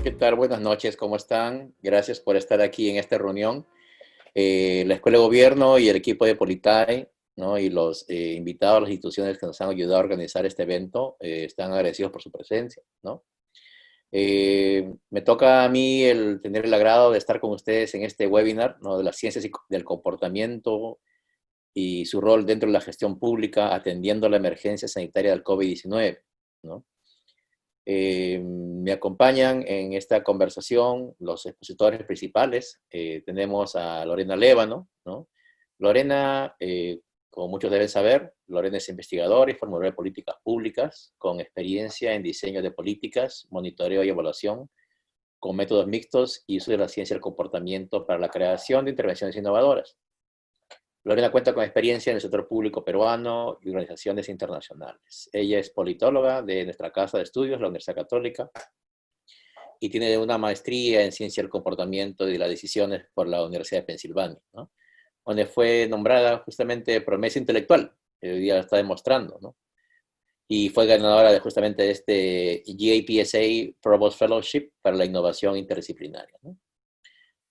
¿Qué tal? Buenas noches, ¿cómo están? Gracias por estar aquí en esta reunión. La Escuela de Gobierno y el equipo de Politae, ¿no? Y los invitados, las instituciones que nos han ayudado a organizar este evento, están agradecidos por su presencia, ¿no? Me toca a mí tener el agrado de estar con ustedes en este webinar, ¿no? De las ciencias del comportamiento y su rol dentro de la gestión pública atendiendo la emergencia sanitaria del COVID-19, ¿no? Me acompañan en esta conversación los expositores principales. Tenemos a Lorena Lévano, ¿no? Lorena, como muchos deben saber, Lorena es investigadora y formadora de políticas públicas con experiencia en diseño de políticas, monitoreo y evaluación con métodos mixtos y uso de la ciencia del comportamiento para la creación de intervenciones innovadoras. Lorena cuenta con experiencia en el sector público peruano y organizaciones internacionales. Ella es politóloga de nuestra casa de estudios, la Universidad Católica, y tiene una maestría en ciencia del comportamiento y de las decisiones por la Universidad de Pensilvania, ¿no? Donde fue nombrada justamente promesa intelectual, que hoy día está demostrando, ¿no? Y fue ganadora de justamente este GAPSA Provost Fellowship para la innovación interdisciplinaria, ¿no?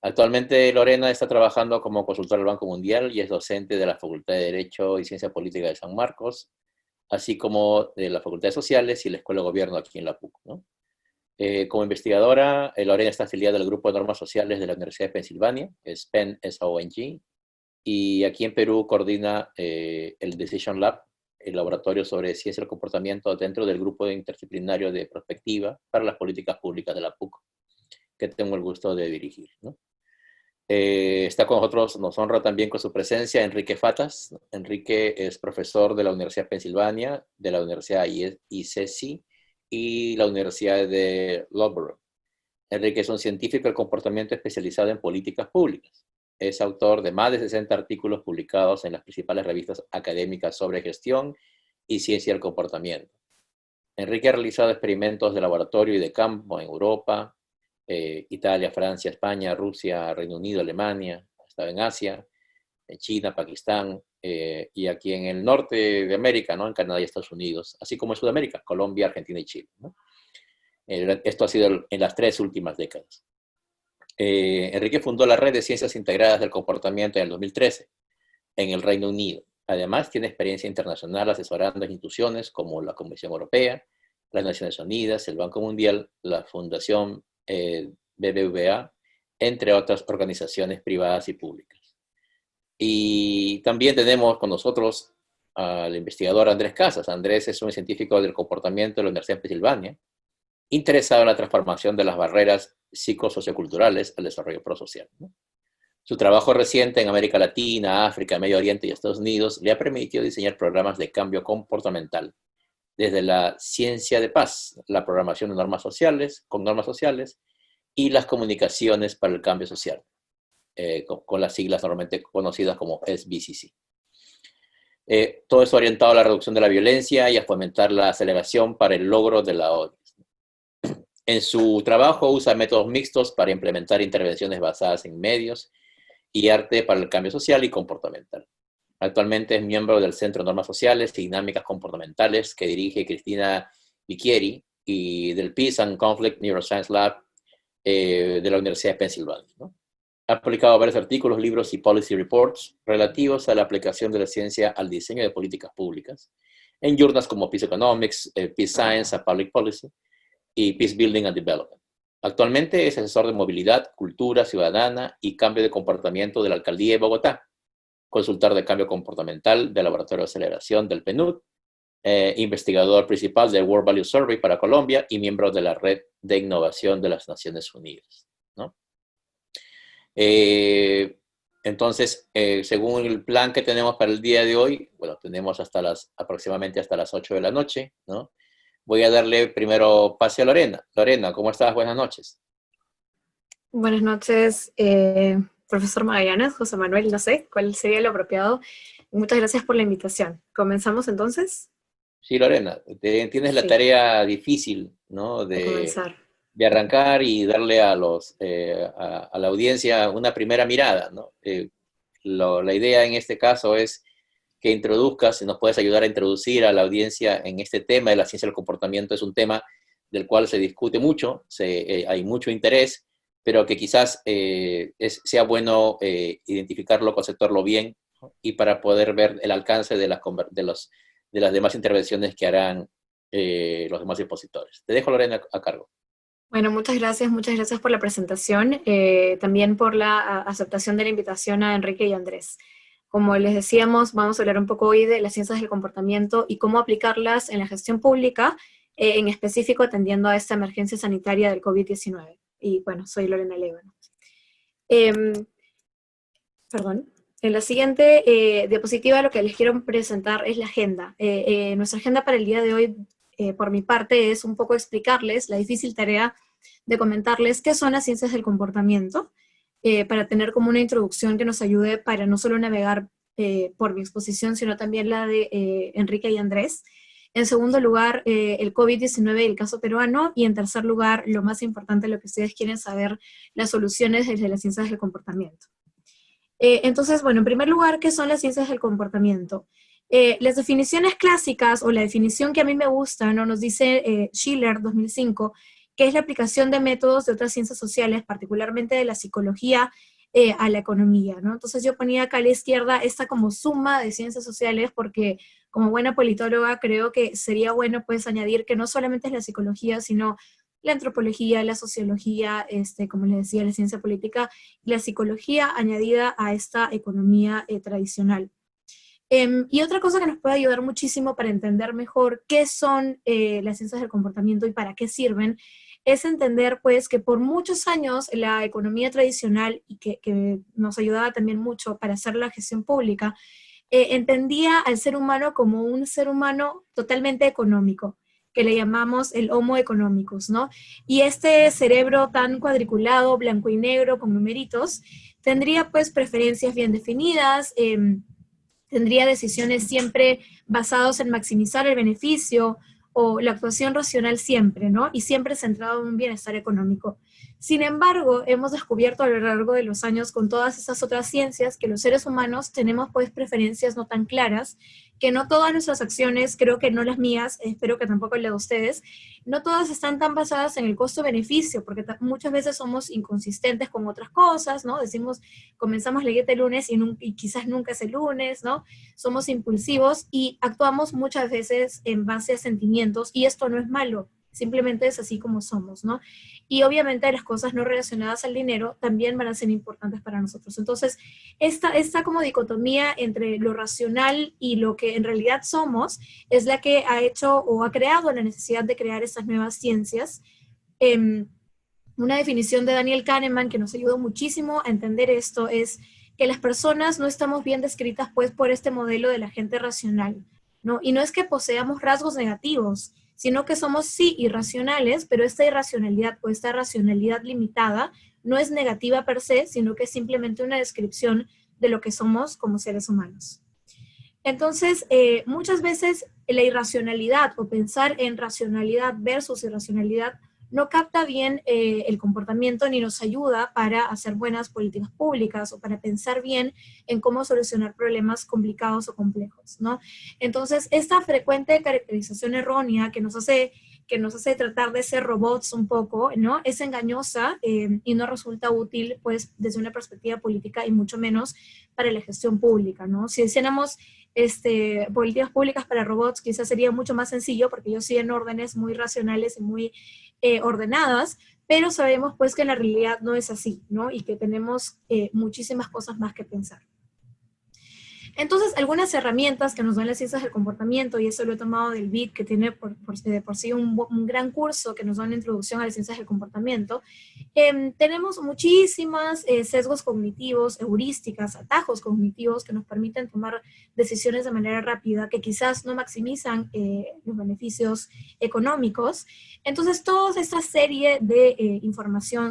Actualmente Lorena está trabajando como consultora del Banco Mundial y es docente de la Facultad de Derecho y Ciencia Política de San Marcos, así como de la Facultad de Sociales y la Escuela de Gobierno aquí en la PUC, ¿no? Como investigadora, Lorena está afiliada al Grupo de Normas Sociales de la Universidad de Pensilvania, es Penn SONG, y aquí en Perú coordina el Decision Lab, el laboratorio sobre ciencia del comportamiento dentro del grupo interdisciplinario de prospectiva para las políticas públicas de la PUC, que tengo el gusto de dirigir, ¿no? Está con nosotros, nos honra también con su presencia Enrique Fatas. Enrique es profesor de la Universidad de Pensilvania, de la Universidad ICESI y la Universidad de Loughborough. Enrique es un científico del comportamiento especializado en políticas públicas. Es autor de más de 60 artículos publicados en las principales revistas académicas sobre gestión y ciencia del comportamiento. Enrique ha realizado experimentos de laboratorio y de campo en Europa, Italia, Francia, España, Rusia, Reino Unido, Alemania, ha estado en Asia, en China, Pakistán, y aquí en el norte de América, ¿no? En Canadá y Estados Unidos, así como en Sudamérica, Colombia, Argentina y Chile, ¿no? Esto ha sido en las 3 últimas décadas. Enrique fundó la Red de Ciencias Integradas del Comportamiento en el 2013, en el Reino Unido. Además, tiene experiencia internacional asesorando a instituciones como la Comisión Europea, las Naciones Unidas, el Banco Mundial, la Fundación BBVA, entre otras organizaciones privadas y públicas. Y también tenemos con nosotros al investigador Andrés Casas. Andrés es un científico del comportamiento de la Universidad de Pensilvania, interesado en la transformación de las barreras psicosocioculturales al desarrollo prosocial, ¿no? Su trabajo reciente en América Latina, África, Medio Oriente y Estados Unidos le ha permitido diseñar programas de cambio comportamental, desde la ciencia de paz, la programación de normas sociales, con normas sociales, y las comunicaciones para el cambio social, con las siglas normalmente conocidas como SBCC. Todo esto orientado a la reducción de la violencia y a fomentar la aceleración para el logro de la ODS. En su trabajo usa métodos mixtos para implementar intervenciones basadas en medios y arte para el cambio social y comportamental. Actualmente es miembro del Centro de Normas Sociales y Dinámicas Comportamentales que dirige Cristina Bicchieri y del Peace and Conflict Neuroscience Lab de la Universidad de Pensilvania, ¿no? Ha publicado varios artículos, libros y policy reports relativos a la aplicación de la ciencia al diseño de políticas públicas en journals como Peace Economics, Peace Science and Public Policy y Peace Building and Development. Actualmente es asesor de movilidad, cultura ciudadana y cambio de comportamiento de la Alcaldía de Bogotá, consultor de cambio comportamental del Laboratorio de Aceleración del PNUD, investigador principal del World Value Survey para Colombia y miembro de la Red de Innovación de las Naciones Unidas, ¿no? Entonces, según el plan que tenemos para el día de hoy, bueno, tenemos aproximadamente hasta las 8 de la noche, ¿no? Voy a darle primero pase a Lorena. Lorena, ¿cómo estás? Buenas noches. Buenas noches, profesor Magallanes, José Manuel, no sé cuál sería lo apropiado. Muchas gracias por la invitación. ¿Comenzamos entonces? Sí, Lorena, tienes la Sí, tarea difícil, ¿no? a comenzar. De arrancar y darle a la audiencia una primera mirada, ¿no? La idea en este caso es que introduzcas, si nos puedes ayudar a introducir a la audiencia en este tema de la ciencia del comportamiento. Es un tema del cual se discute mucho, hay mucho interés, pero que quizás sea bueno identificarlo, conceptuarlo bien, ¿no? Y para poder ver el alcance de las demás intervenciones que harán los demás expositores. Te dejo, Lorena, a cargo. Bueno, muchas gracias por la presentación, también por la aceptación de la invitación a Enrique y Andrés. Como les decíamos, vamos a hablar un poco hoy de las ciencias del comportamiento y cómo aplicarlas en la gestión pública, en específico atendiendo a esta emergencia sanitaria del COVID-19. Y bueno, soy Lorena Lévano. Perdón. En la siguiente diapositiva lo que les quiero presentar es la agenda. Nuestra agenda para el día de hoy, por mi parte, es un poco explicarles la difícil tarea de comentarles qué son las ciencias del comportamiento, para tener como una introducción que nos ayude para no solo navegar por mi exposición, sino también la de Enrique y Andrés. En segundo lugar, el COVID-19 y el caso peruano. Y en tercer lugar, lo más importante, lo que ustedes quieren saber, las soluciones desde las ciencias del comportamiento. Entonces, bueno, en primer lugar, ¿qué son las ciencias del comportamiento? Las definiciones clásicas, o la definición que a mí me gusta, ¿no? Nos dice Schiller, 2005, que es la aplicación de métodos de otras ciencias sociales, particularmente de la psicología, a la economía, ¿no? Entonces yo ponía acá a la izquierda esta como suma de ciencias sociales, porque como buena politóloga creo que sería bueno pues añadir que no solamente es la psicología, sino la antropología, la sociología, como les decía, la ciencia política, y la psicología añadida a esta economía tradicional. Y otra cosa que nos puede ayudar muchísimo para entender mejor qué son las ciencias del comportamiento y para qué sirven, es entender pues que por muchos años la economía tradicional, y que nos ayudaba también mucho para hacer la gestión pública, entendía al ser humano como un ser humano totalmente económico, que le llamamos el Homo economicus, ¿no? Y este cerebro tan cuadriculado, blanco y negro, con numeritos, tendría pues preferencias bien definidas, tendría decisiones siempre basadas en maximizar el beneficio o la actuación racional siempre, ¿no? Y siempre centrado en un bienestar económico. Sin embargo, hemos descubierto a lo largo de los años con todas esas otras ciencias que los seres humanos tenemos pues preferencias no tan claras, que no todas nuestras acciones, creo que no las mías, espero que tampoco las de ustedes, no todas están tan basadas en el costo-beneficio, porque muchas veces somos inconsistentes con otras cosas, ¿no? Decimos, comenzamos la dieta el lunes y quizás nunca es el lunes, ¿no? Somos impulsivos y actuamos muchas veces en base a sentimientos, y esto no es malo, simplemente es así como somos, ¿no? Y obviamente las cosas no relacionadas al dinero también van a ser importantes para nosotros. Entonces, esta como dicotomía entre lo racional y lo que en realidad somos es la que ha hecho o ha creado la necesidad de crear estas nuevas ciencias. Una definición de Daniel Kahneman que nos ayudó muchísimo a entender esto es que las personas no estamos bien descritas pues por este modelo de la gente racional, ¿no? Y no es que poseamos rasgos negativos, sino que somos sí irracionales, pero esta irracionalidad o esta racionalidad limitada no es negativa per se, sino que es simplemente una descripción de lo que somos como seres humanos. Entonces, muchas veces la irracionalidad o pensar en racionalidad versus irracionalidad no capta bien el comportamiento ni nos ayuda para hacer buenas políticas públicas o para pensar bien en cómo solucionar problemas complicados o complejos, ¿no? Entonces, esta frecuente caracterización errónea que nos hace tratar de ser robots un poco, ¿no? Es engañosa y no resulta útil, pues, desde una perspectiva política y mucho menos para la gestión pública, ¿no? Si hiciéramos políticas públicas para robots, quizás sería mucho más sencillo porque ellos siguen órdenes muy racionales y muy ordenadas, pero sabemos pues que en la realidad no es así, ¿no? Y que tenemos muchísimas cosas más que pensar. Entonces, algunas herramientas que nos dan las ciencias del comportamiento, y eso lo he tomado del BID, que tiene por sí un gran curso que nos da una introducción a las ciencias del comportamiento. Tenemos muchísimas sesgos cognitivos, heurísticas, atajos cognitivos que nos permiten tomar decisiones de manera rápida, que quizás no maximizan los beneficios económicos. Entonces, toda esta serie de información,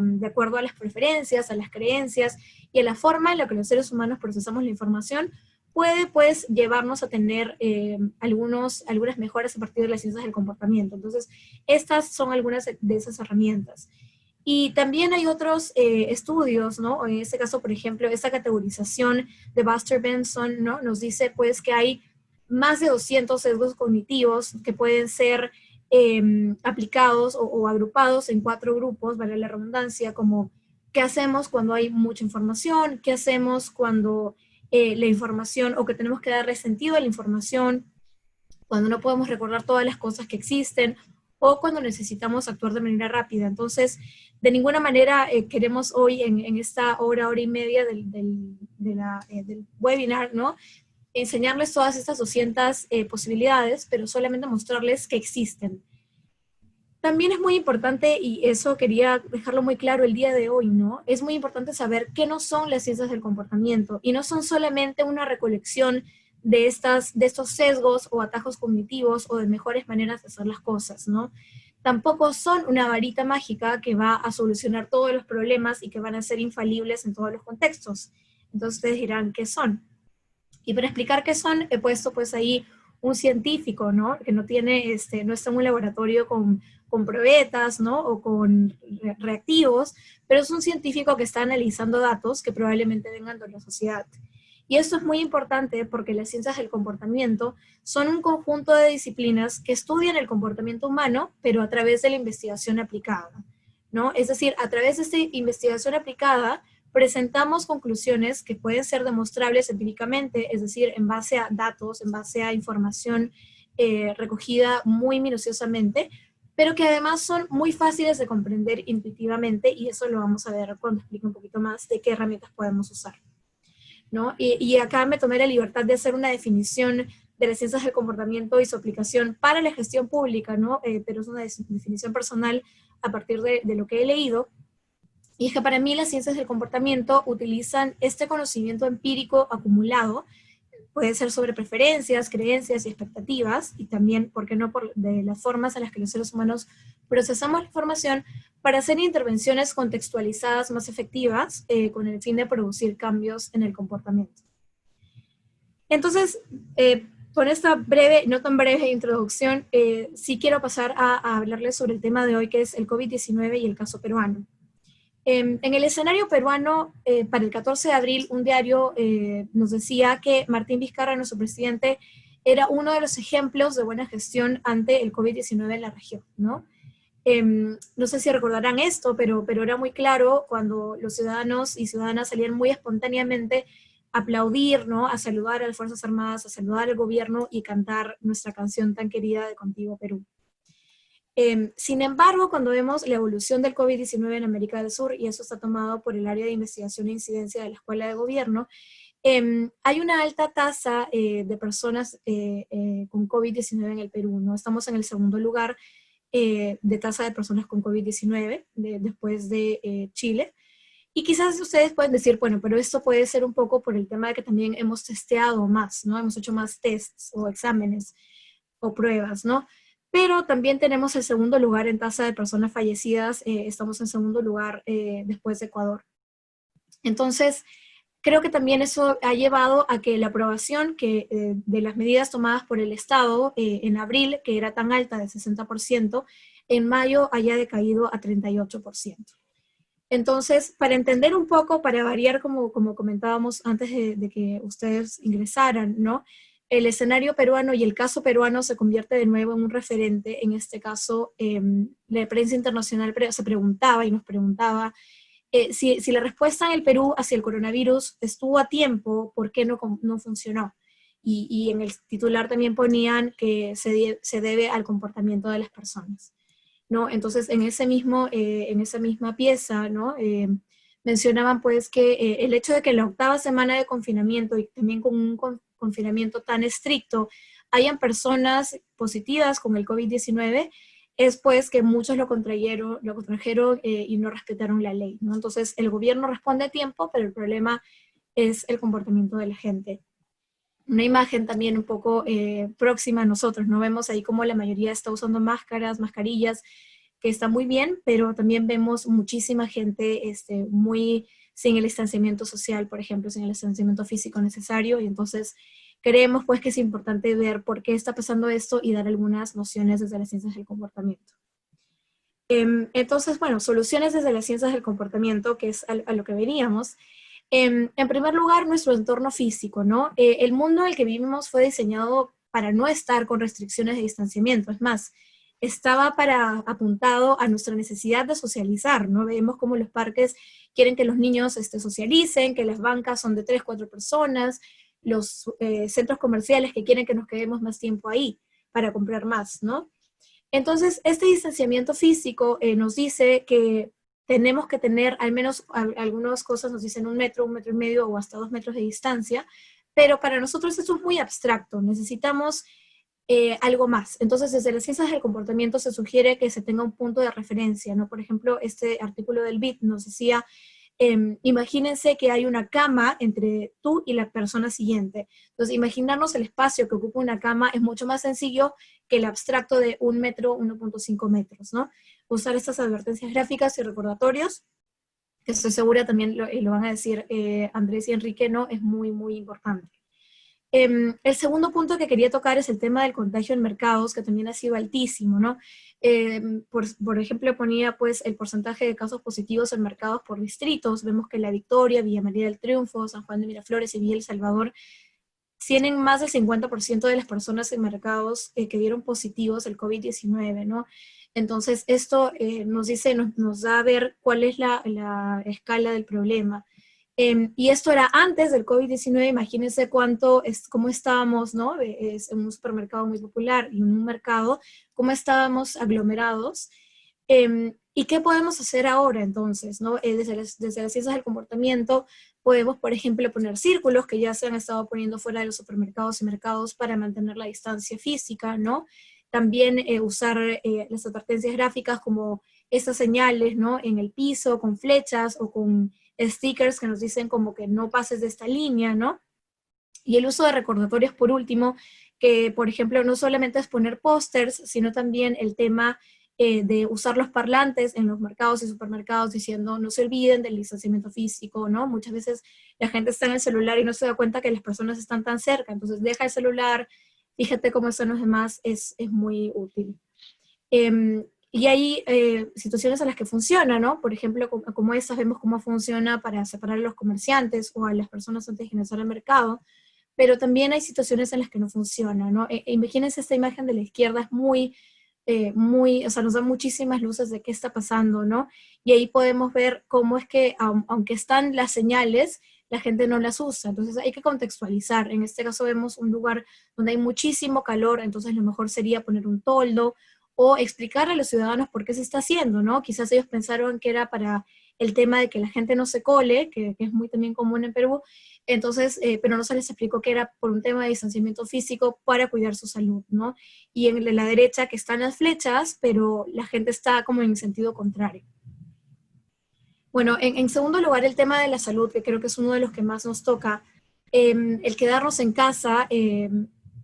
de acuerdo a las preferencias, a las creencias y a la forma en la que los seres humanos procesamos la información, puede pues llevarnos a tener algunas mejoras a partir de las ciencias del comportamiento. Entonces, estas son algunas de esas herramientas. Y también hay otros estudios, ¿no? En este caso, por ejemplo, esta categorización de Buster Benson, ¿no? Nos dice pues que hay más de 200 sesgos cognitivos que pueden ser aplicados o agrupados en 4 grupos, vale la redundancia, como qué hacemos cuando hay mucha información, qué hacemos cuando la información, o que tenemos que darle sentido a la información, cuando no podemos recordar todas las cosas que existen, o cuando necesitamos actuar de manera rápida. Entonces, de ninguna manera queremos hoy, en esta hora y media del webinar, ¿no?, enseñarles todas estas 200 posibilidades, pero solamente mostrarles que existen. También es muy importante, y eso quería dejarlo muy claro el día de hoy, ¿no? Es muy importante saber qué no son las ciencias del comportamiento, y no son solamente una recolección de estos sesgos o atajos cognitivos o de mejores maneras de hacer las cosas, ¿no? Tampoco son una varita mágica que va a solucionar todos los problemas y que van a ser infalibles en todos los contextos. Entonces ustedes dirán, ¿qué son? Y para explicar qué son, he puesto pues ahí un científico, ¿no? Que no tiene, no está en un laboratorio con probetas, ¿no? O con reactivos, pero es un científico que está analizando datos que probablemente vengan de la sociedad. Y esto es muy importante porque las ciencias del comportamiento son un conjunto de disciplinas que estudian el comportamiento humano, pero a través de la investigación aplicada, ¿no? Es decir, a través de esta investigación aplicada, presentamos conclusiones que pueden ser demostrables empíricamente, es decir, en base a datos, en base a información recogida muy minuciosamente, pero que además son muy fáciles de comprender intuitivamente, y eso lo vamos a ver cuando explique un poquito más de qué herramientas podemos usar, ¿no? Y acá me tomé la libertad de hacer una definición de las ciencias del comportamiento y su aplicación para la gestión pública, ¿no? Pero es una definición personal a partir de lo que he leído. Y es que para mí las ciencias del comportamiento utilizan este conocimiento empírico acumulado, puede ser sobre preferencias, creencias y expectativas, y también, ¿por qué no?, de las formas en las que los seres humanos procesamos la información para hacer intervenciones contextualizadas más efectivas con el fin de producir cambios en el comportamiento. Entonces, con esta breve, no tan breve introducción, sí quiero pasar a hablarles sobre el tema de hoy, que es el COVID-19 y el caso peruano. En el escenario peruano, para el 14 de abril, un diario nos decía que Martín Vizcarra, nuestro presidente, era uno de los ejemplos de buena gestión ante el COVID-19 en la región, ¿no? No sé si recordarán esto, pero era muy claro cuando los ciudadanos y ciudadanas salían muy espontáneamente a aplaudir, ¿no?, a saludar a las Fuerzas Armadas, a saludar al gobierno y cantar nuestra canción tan querida de Contigo Perú. Sin embargo, cuando vemos la evolución del COVID-19 en América del Sur, y eso está tomado por el área de investigación e incidencia de la Escuela de Gobierno, hay una alta tasa de personas con COVID-19 en el Perú, ¿no? Estamos en el segundo lugar de tasa de personas con COVID-19, después de Chile. Y quizás ustedes pueden decir, bueno, pero esto puede ser un poco por el tema de que también hemos testeado más, ¿no? Hemos hecho más tests o exámenes o pruebas, ¿no? Pero también tenemos el segundo lugar en tasa de personas fallecidas, estamos en segundo lugar después de Ecuador. Entonces, creo que también eso ha llevado a que la aprobación de las medidas tomadas por el Estado en abril, que era tan alta de 60%, en mayo haya decaído a 38%. Entonces, para entender un poco, para variar, como comentábamos antes de que ustedes ingresaran, ¿no?, el escenario peruano y el caso peruano se convierte de nuevo en un referente. En este caso, la prensa internacional se preguntaba y nos preguntaba si la respuesta en el Perú hacia el coronavirus estuvo a tiempo, ¿por qué no funcionó? Y en el titular también ponían que se debe al comportamiento de las personas, ¿no? Entonces, en esa misma pieza, ¿no?, mencionaban pues que el hecho de que en la 8ª semana de confinamiento, y también con un confinamiento tan estricto, hayan personas positivas con el COVID-19, es pues que muchos lo contrajeron y no respetaron la ley, ¿no? Entonces, el gobierno responde a tiempo, pero el problema es el comportamiento de la gente. Una imagen también un poco próxima a nosotros, ¿no? Vemos ahí como la mayoría está usando mascarillas, que está muy bien, pero también vemos muchísima gente muy sin el distanciamiento social, por ejemplo, sin el distanciamiento físico necesario, y entonces creemos pues que es importante ver por qué está pasando esto y dar algunas nociones desde las ciencias del comportamiento. Entonces, bueno, soluciones desde las ciencias del comportamiento, que es a lo que veníamos. En primer lugar, nuestro entorno físico, ¿no? El mundo en el que vivimos fue diseñado para no estar con restricciones de distanciamiento. Es más, estaba apuntado a nuestra necesidad de socializar, ¿no? Vemos cómo los parques quieren que los niños socialicen, que las bancas son de 3, 4 personas, los centros comerciales que quieren que nos quedemos más tiempo ahí para comprar más, ¿no? Entonces, este distanciamiento físico nos dice que tenemos que tener, al menos algunas cosas nos dicen 1 metro y medio o hasta 2 metros de distancia, pero para nosotros eso es muy abstracto, necesitamos algo más. Entonces, desde las ciencias del comportamiento se sugiere que se tenga un punto de referencia, ¿no? Por ejemplo, este artículo del BIT nos decía, imagínense que hay una cama entre tú y la persona siguiente. Entonces, imaginarnos el espacio que ocupa una cama es mucho más sencillo que el abstracto de 1 metro, 1.5 metros, ¿no? Usar estas advertencias gráficas y recordatorios, que estoy segura también lo van a decir Andrés y Enrique, ¿no? Es muy, muy importante. El segundo punto que quería tocar es el tema del contagio en mercados, que también ha sido altísimo, ¿no? Por ejemplo, ponía pues el porcentaje de casos positivos en mercados por distritos. Vemos que La Victoria, Villa María del Triunfo, San Juan de Miraflores y Villa El Salvador tienen más del 50% de las personas en mercados que dieron positivos el COVID-19, ¿no? Entonces, esto nos dice, nos da a ver cuál es la escala del problema. Y esto era antes del COVID-19, imagínense cómo estábamos, ¿no? Es en un supermercado muy popular y en un mercado, cómo estábamos aglomerados. ¿Y qué podemos hacer ahora entonces, ¿no? Desde las ciencias del comportamiento podemos, por ejemplo, poner círculos que ya se han estado poniendo fuera de los supermercados y mercados para mantener la distancia física, ¿no? También usar las advertencias gráficas como estas señales, ¿no? En el piso, con flechas o con stickers que nos dicen como que no pases de esta línea, ¿no? Y el uso de recordatorios por último, que por ejemplo no solamente es poner pósters, sino también el tema de usar los parlantes en los mercados y supermercados diciendo no se olviden del distanciamiento físico, ¿no? Muchas veces la gente está en el celular y no se da cuenta que las personas están tan cerca, entonces deja el celular, fíjate cómo están los demás, es muy útil. Y hay situaciones en las que funciona, ¿no? Por ejemplo, como estas, vemos cómo funciona para separar a los comerciantes o a las personas antes de ingresar al mercado, pero también hay situaciones en las que no funciona, ¿no? Imagínense esta imagen de la izquierda, es o sea, nos da muchísimas luces de qué está pasando, ¿no? Y ahí podemos ver cómo es que, aunque están las señales, la gente no las usa, entonces hay que contextualizar. En este caso vemos un lugar donde hay muchísimo calor, entonces lo mejor sería poner un toldo, o explicarle a los ciudadanos por qué se está haciendo, ¿no? Quizás ellos pensaron que era para el tema de que la gente no se cole, que es muy también común en Perú, entonces, pero no se les explicó que era por un tema de distanciamiento físico para cuidar su salud, ¿no? Y en la derecha que están las flechas, pero la gente está como en sentido contrario. Bueno, en segundo lugar, el tema de la salud, que creo que es uno de los que más nos toca. El quedarnos en casa,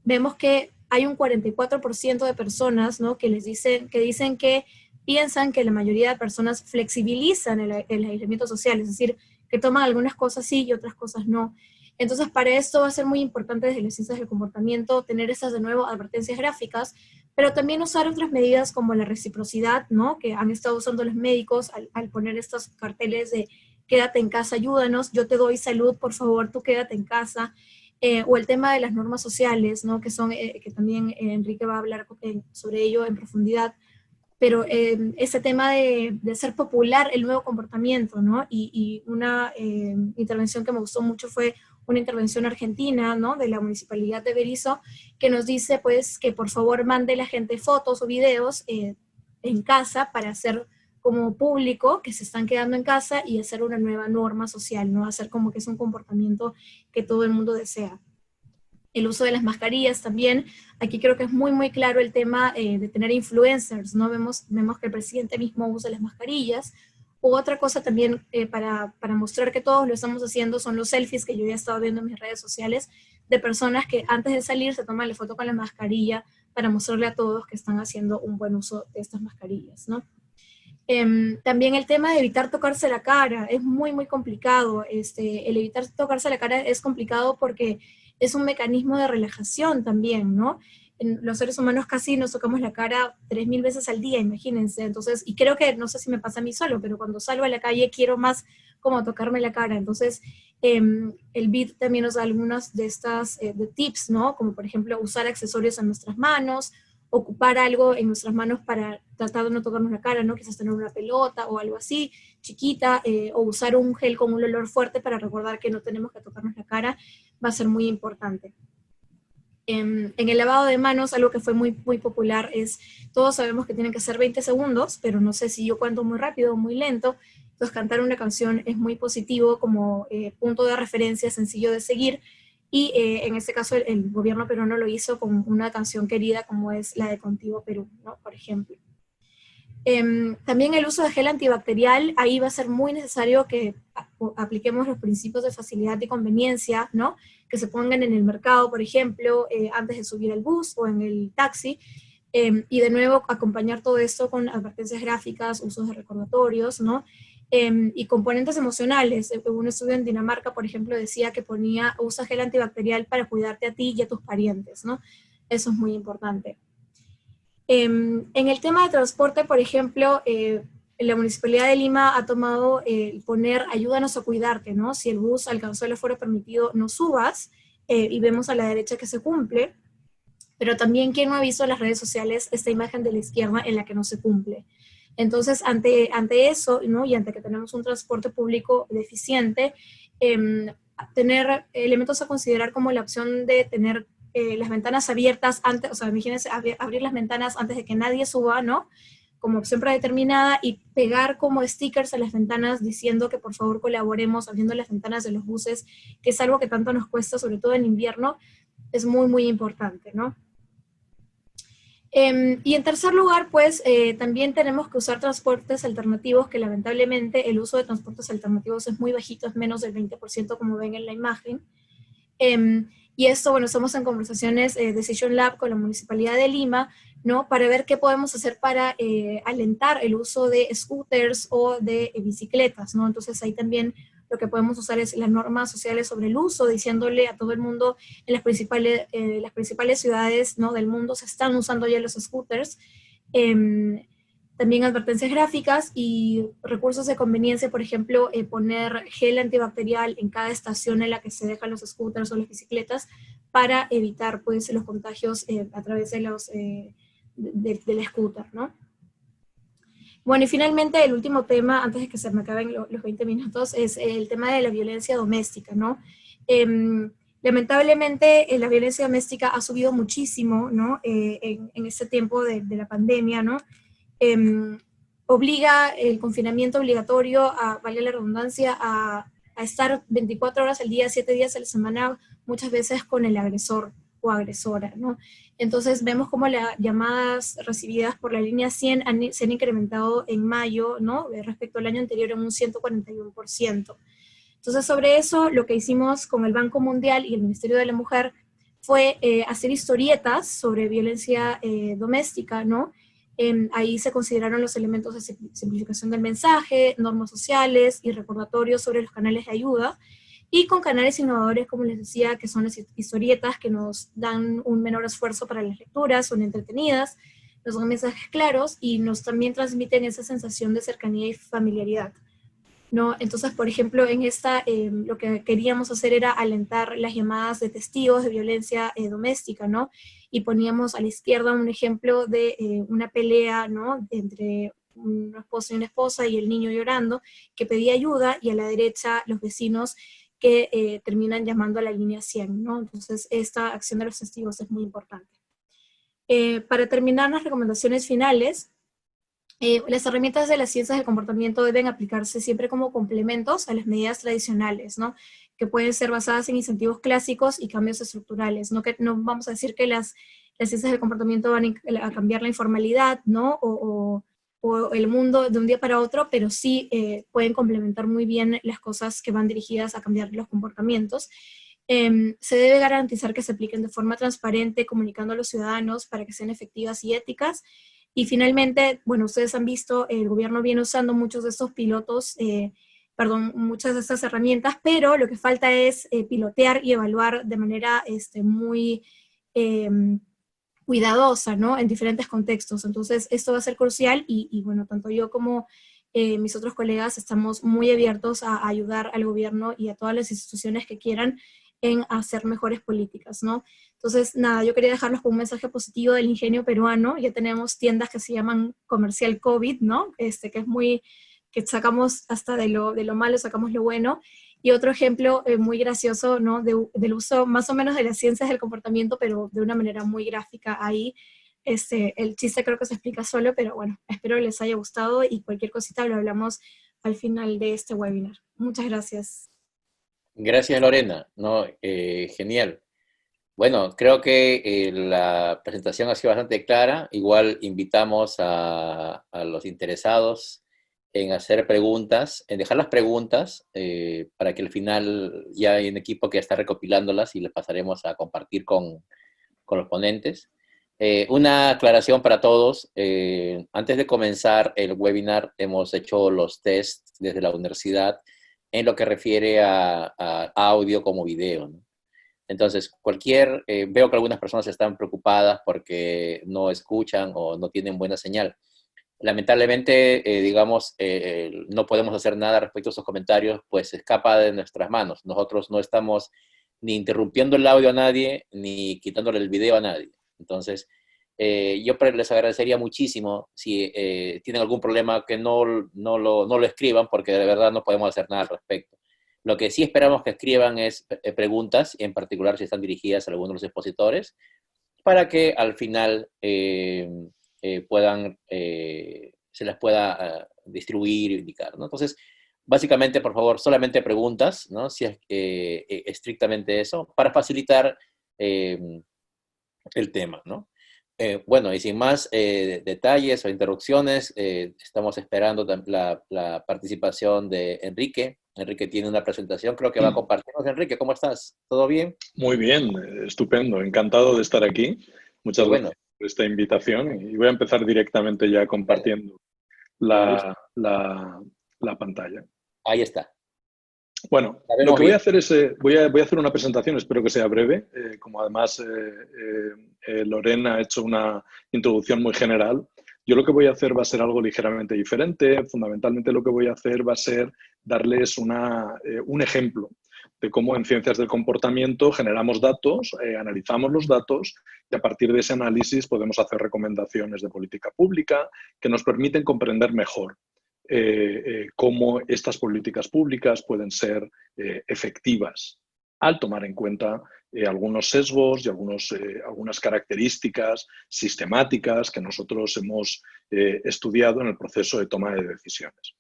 vemos que hay un 44% de personas, ¿no? que dicen que piensan que la mayoría de personas flexibilizan el aislamiento social, es decir, que toman algunas cosas sí y otras cosas no. Entonces, para esto va a ser muy importante desde las ciencias del comportamiento tener estas, de nuevo, advertencias gráficas, pero también usar otras medidas como la reciprocidad, ¿no? Que han estado usando los médicos al poner estos carteles de quédate en casa, ayúdanos, yo te doy salud, por favor, tú quédate en casa. O el tema de las normas sociales, ¿no? Que también Enrique va a hablar sobre ello en profundidad, pero ese tema de hacer popular el nuevo comportamiento, ¿no? Y una intervención que me gustó mucho fue una intervención argentina, ¿no? De la Municipalidad de Berisso, que nos dice, pues, que por favor mande la gente fotos o videos en casa para hacer como público que se están quedando en casa y hacer una nueva norma social, ¿no? Hacer como que es un comportamiento que todo el mundo desea. El uso de las mascarillas también, aquí creo que es muy, muy claro el tema de tener influencers, ¿no? Vemos que el presidente mismo usa las mascarillas. O otra cosa también para mostrar que todos lo estamos haciendo son los selfies que yo ya he estado viendo en mis redes sociales de personas que antes de salir se toman la foto con la mascarilla para mostrarle a todos que están haciendo un buen uso de estas mascarillas, ¿no? También el tema de evitar tocarse la cara es muy, muy complicado. El evitar tocarse la cara es complicado porque es un mecanismo de relajación también, ¿no? Los seres humanos casi nos tocamos la cara 3000 veces al día, imagínense. Entonces, y creo que, no sé si me pasa a mí solo, pero cuando salgo a la calle quiero más como tocarme la cara. Entonces, el BID también nos da algunas de estas de tips, ¿no? Como por ejemplo usar accesorios en nuestras manos, ocupar algo en nuestras manos para tratar de no tocarnos la cara, ¿no? Quizás tener una pelota o algo así, chiquita, o usar un gel con un olor fuerte para recordar que no tenemos que tocarnos la cara, va a ser muy importante. En el lavado de manos, algo que fue muy, muy popular es, todos sabemos que tienen que ser 20 segundos, pero no sé si yo cuento muy rápido o muy lento, entonces cantar una canción es muy positivo como punto de referencia sencillo de seguir, y en este caso el gobierno peruano lo hizo con una canción querida como es la de Contigo Perú, ¿no? Por ejemplo. También el uso de gel antibacterial, ahí va a ser muy necesario que apliquemos los principios de facilidad y conveniencia, ¿no? Que se pongan en el mercado, por ejemplo, antes de subir al bus o en el taxi, y de nuevo acompañar todo esto con advertencias gráficas, usos de recordatorios, ¿no? Y componentes emocionales. Un estudio en Dinamarca, por ejemplo, decía que usa gel antibacterial para cuidarte a ti y a tus parientes, ¿no? Eso es muy importante. En el tema de transporte, por ejemplo, la Municipalidad de Lima ha tomado poner ayúdanos a cuidarte, ¿no? Si el bus alcanzó el aforo permitido, no subas, y vemos a la derecha que se cumple, pero también ¿quién no ha visto en las redes sociales esta imagen de la izquierda en la que no se cumple? Entonces, ante eso, ¿no? Y ante que tenemos un transporte público deficiente, tener elementos a considerar como la opción de tener las ventanas abiertas antes, o sea, imagínense abrir las ventanas antes de que nadie suba, ¿no? Como opción predeterminada, y pegar como stickers a las ventanas diciendo que por favor colaboremos abriendo las ventanas de los buses, que es algo que tanto nos cuesta, sobre todo en invierno, es muy, muy importante, ¿no? Y en tercer lugar, pues también tenemos que usar transportes alternativos, que lamentablemente el uso de transportes alternativos es muy bajito, es menos del 20% como ven en la imagen. Y esto, bueno, estamos en conversaciones Decision Lab con la Municipalidad de Lima, ¿no? Para ver qué podemos hacer para alentar el uso de scooters o de bicicletas, ¿no? Entonces ahí también lo que podemos usar es las normas sociales sobre el uso, diciéndole a todo el mundo en las principales ciudades, ¿no? Del mundo se están usando ya los scooters. También advertencias gráficas y recursos de conveniencia, por ejemplo, poner gel antibacterial en cada estación en la que se dejan los scooters o las bicicletas para evitar pues, los contagios a través de del scooter, ¿no? Bueno, y finalmente el último tema, antes de que se me acaben los 20 minutos, es el tema de la violencia doméstica, ¿no? Lamentablemente la violencia doméstica ha subido muchísimo, ¿no? En este tiempo de la pandemia, ¿no? Obliga el confinamiento obligatorio, valga la redundancia, a estar 24 horas al día, 7 días a la semana, muchas veces con el agresor o agresora, ¿no? Entonces vemos como las llamadas recibidas por la línea 100 se han incrementado en mayo, ¿no? Respecto al año anterior en un 141%. Entonces sobre eso lo que hicimos con el Banco Mundial y el Ministerio de la Mujer fue hacer historietas sobre violencia doméstica, ¿no? Ahí se consideraron los elementos de simplificación del mensaje, normas sociales y recordatorios sobre los canales de ayuda, y con canales innovadores, como les decía, que son las historietas que nos dan un menor esfuerzo para las lecturas, son entretenidas, nos dan mensajes claros y nos también transmiten esa sensación de cercanía y familiaridad, ¿no? Entonces, por ejemplo, en esta lo que queríamos hacer era alentar las llamadas de testigos de violencia doméstica, ¿no? Y poníamos a la izquierda un ejemplo de una pelea, ¿no? Entre un esposo y una esposa y el niño llorando que pedía ayuda, y a la derecha los vecinos que terminan llamando a la línea 100, ¿no? Entonces, esta acción de los testigos es muy importante. Para terminar las recomendaciones finales, las herramientas de las ciencias del comportamiento deben aplicarse siempre como complementos a las medidas tradicionales, ¿no? Que pueden ser basadas en incentivos clásicos y cambios estructurales, ¿no? Que no vamos a decir que las ciencias del comportamiento van a cambiar la informalidad, ¿no? O el mundo de un día para otro, pero sí pueden complementar muy bien las cosas que van dirigidas a cambiar los comportamientos. Se debe garantizar que se apliquen de forma transparente, comunicando a los ciudadanos para que sean efectivas y éticas. Y finalmente, bueno, ustedes han visto, el gobierno viene usando muchos de estos pilotos, muchas de estas herramientas, pero lo que falta es pilotear y evaluar de manera muy cuidadosa, ¿no? En diferentes contextos. Entonces, esto va a ser crucial y bueno, tanto yo como mis otros colegas estamos muy abiertos a ayudar al gobierno y a todas las instituciones que quieran en hacer mejores políticas, ¿no? Entonces, nada, yo quería dejarlos con un mensaje positivo del ingenio peruano. Ya tenemos tiendas que se llaman Comercial COVID, ¿no? Que es muy, que sacamos hasta de lo malo, sacamos lo bueno. Y otro ejemplo muy gracioso, ¿no? Del uso más o menos de las ciencias del comportamiento, pero de una manera muy gráfica ahí. El chiste creo que se explica solo, pero bueno, espero que les haya gustado y cualquier cosita lo hablamos al final de este webinar. Muchas gracias. Gracias, Lorena. No, genial. Bueno, creo que la presentación ha sido bastante clara. Igual invitamos a los interesados en hacer preguntas, en dejar las preguntas, para que al final ya hay un equipo que está recopilándolas y les pasaremos a compartir con los ponentes. Una aclaración para todos. Antes de comenzar el webinar, hemos hecho los tests desde la universidad en lo que refiere a audio como video, ¿no? Entonces, veo que algunas personas están preocupadas porque no escuchan o no tienen buena señal. Lamentablemente, digamos, no podemos hacer nada respecto a esos comentarios, pues escapa de nuestras manos. Nosotros no estamos ni interrumpiendo el audio a nadie, ni quitándole el video a nadie. Entonces, yo les agradecería muchísimo si tienen algún problema que no lo escriban, porque de verdad no podemos hacer nada al respecto. Lo que sí esperamos que escriban es preguntas, en particular si están dirigidas a algunos de los expositores, para que al final se les pueda distribuir y indicar, ¿no? Entonces, básicamente, por favor, solamente preguntas, ¿no? Si es estrictamente eso, para facilitar el tema, ¿no? Bueno, y sin más detalles o interrupciones, estamos esperando la participación de Enrique. Enrique tiene una presentación, creo que va a compartirnos. Enrique, ¿cómo estás? ¿Todo bien? Muy bien, estupendo, encantado de estar aquí. Muchas gracias por esta invitación y voy a empezar directamente ya compartiendo la pantalla. Ahí está. Bueno, lo que voy a hacer es, voy a hacer una presentación, espero que sea breve, como además Lorena ha hecho una introducción muy general. Yo lo que voy a hacer va a ser algo ligeramente diferente. Fundamentalmente lo que voy a hacer va a ser darles un ejemplo de cómo en ciencias del comportamiento generamos datos, analizamos los datos y a partir de ese análisis podemos hacer recomendaciones de política pública que nos permiten comprender mejor cómo estas políticas públicas pueden ser efectivas al tomar en cuenta algunos sesgos y algunas características sistemáticas que nosotros hemos estudiado en el proceso de toma de decisiones.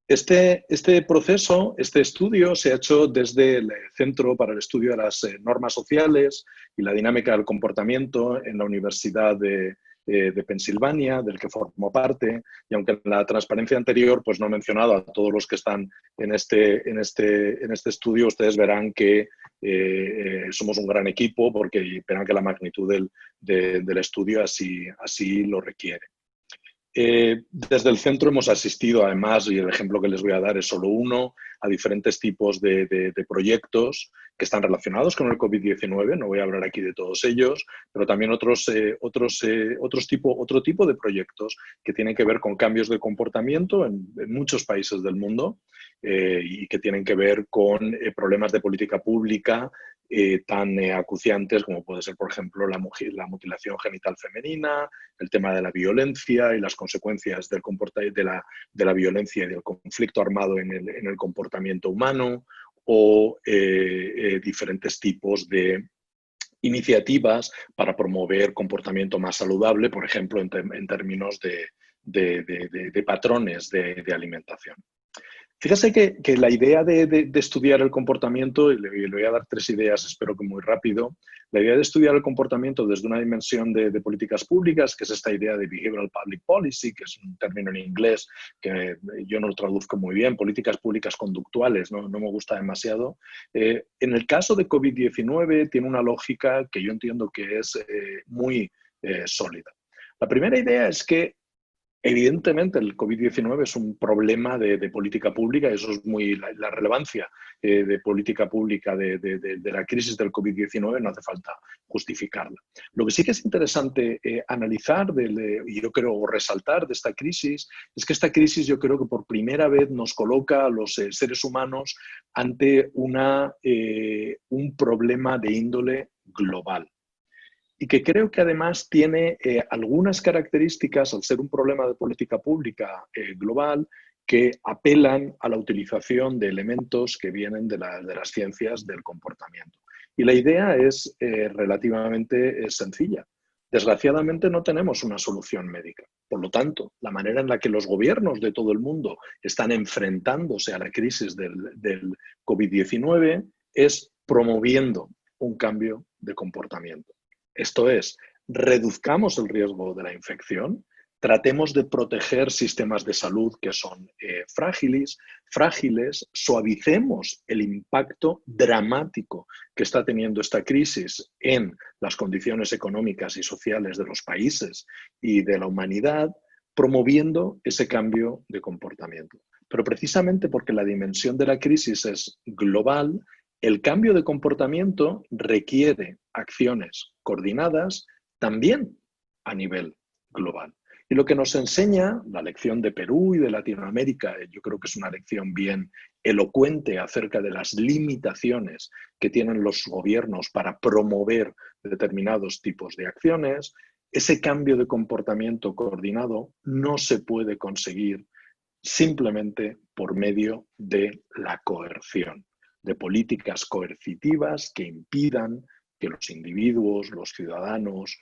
Este proceso, este estudio se ha hecho desde el Centro para el Estudio de las Normas Sociales y la Dinámica del Comportamiento en la Universidad de Pensilvania, del que formo parte, y aunque en la transparencia anterior pues no he mencionado a todos los que están en este estudio, ustedes verán que somos un gran equipo porque verán que la magnitud del estudio así lo requiere. Desde el centro hemos asistido además, y el ejemplo que les voy a dar es solo uno, a diferentes tipos de proyectos que están relacionados con el COVID-19. No voy a hablar aquí de todos ellos, pero también otro tipo de proyectos que tienen que ver con cambios de comportamiento en muchos países del mundo y que tienen que ver con problemas de política pública tan acuciantes como puede ser, por ejemplo, la mutilación genital femenina, el tema de la violencia y las consecuencias de la violencia y del conflicto armado en el comportamiento humano, o diferentes tipos de iniciativas para promover comportamiento más saludable, por ejemplo, en términos de patrones de alimentación. Fíjese que la idea de estudiar el comportamiento, y le voy a dar 3 ideas, espero que muy rápido, la idea de estudiar el comportamiento desde una dimensión de políticas públicas, que es esta idea de Behavioral Public Policy, que es un término en inglés que yo no lo traduzco muy bien, políticas públicas conductuales, no me gusta demasiado. En el caso de COVID-19 tiene una lógica que yo entiendo que es muy sólida. La primera idea es que Evidentemente, el COVID-19 es un problema de política pública, eso es muy la relevancia de política pública de la crisis del COVID-19, no hace falta justificarla. Lo que sí que es interesante analizar, y yo creo, o resaltar de esta crisis, es que esta crisis yo creo que por primera vez nos coloca a los seres humanos ante un problema de índole global. Y que creo que además tiene algunas características, al ser un problema de política pública global, que apelan a la utilización de elementos que vienen de las ciencias del comportamiento. Y la idea es relativamente sencilla. Desgraciadamente no tenemos una solución médica. Por lo tanto, la manera en la que los gobiernos de todo el mundo están enfrentándose a la crisis del COVID-19 es promoviendo un cambio de comportamiento. Esto es, reduzcamos el riesgo de la infección, tratemos de proteger sistemas de salud que son frágiles, suavicemos el impacto dramático que está teniendo esta crisis en las condiciones económicas y sociales de los países y de la humanidad, promoviendo ese cambio de comportamiento. Pero precisamente porque la dimensión de la crisis es global, el cambio de comportamiento requiere acciones coordinadas también a nivel global. Y lo que nos enseña la lección de Perú y de Latinoamérica, yo creo que es una lección bien elocuente acerca de las limitaciones que tienen los gobiernos para promover determinados tipos de acciones. Ese cambio de comportamiento coordinado no se puede conseguir simplemente por medio de la coerción, de políticas coercitivas que impidan que los individuos, los ciudadanos,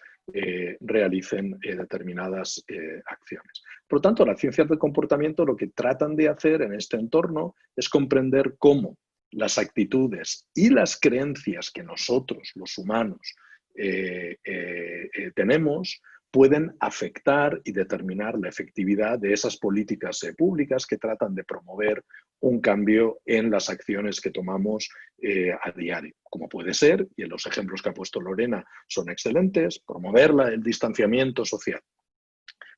realicen determinadas acciones. Por lo tanto, las ciencias del comportamiento lo que tratan de hacer en este entorno es comprender cómo las actitudes y las creencias que nosotros, los humanos, tenemos, pueden afectar y determinar la efectividad de esas políticas públicas que tratan de promover un cambio en las acciones que tomamos a diario, como puede ser, y en los ejemplos que ha puesto Lorena son excelentes, promover el distanciamiento social,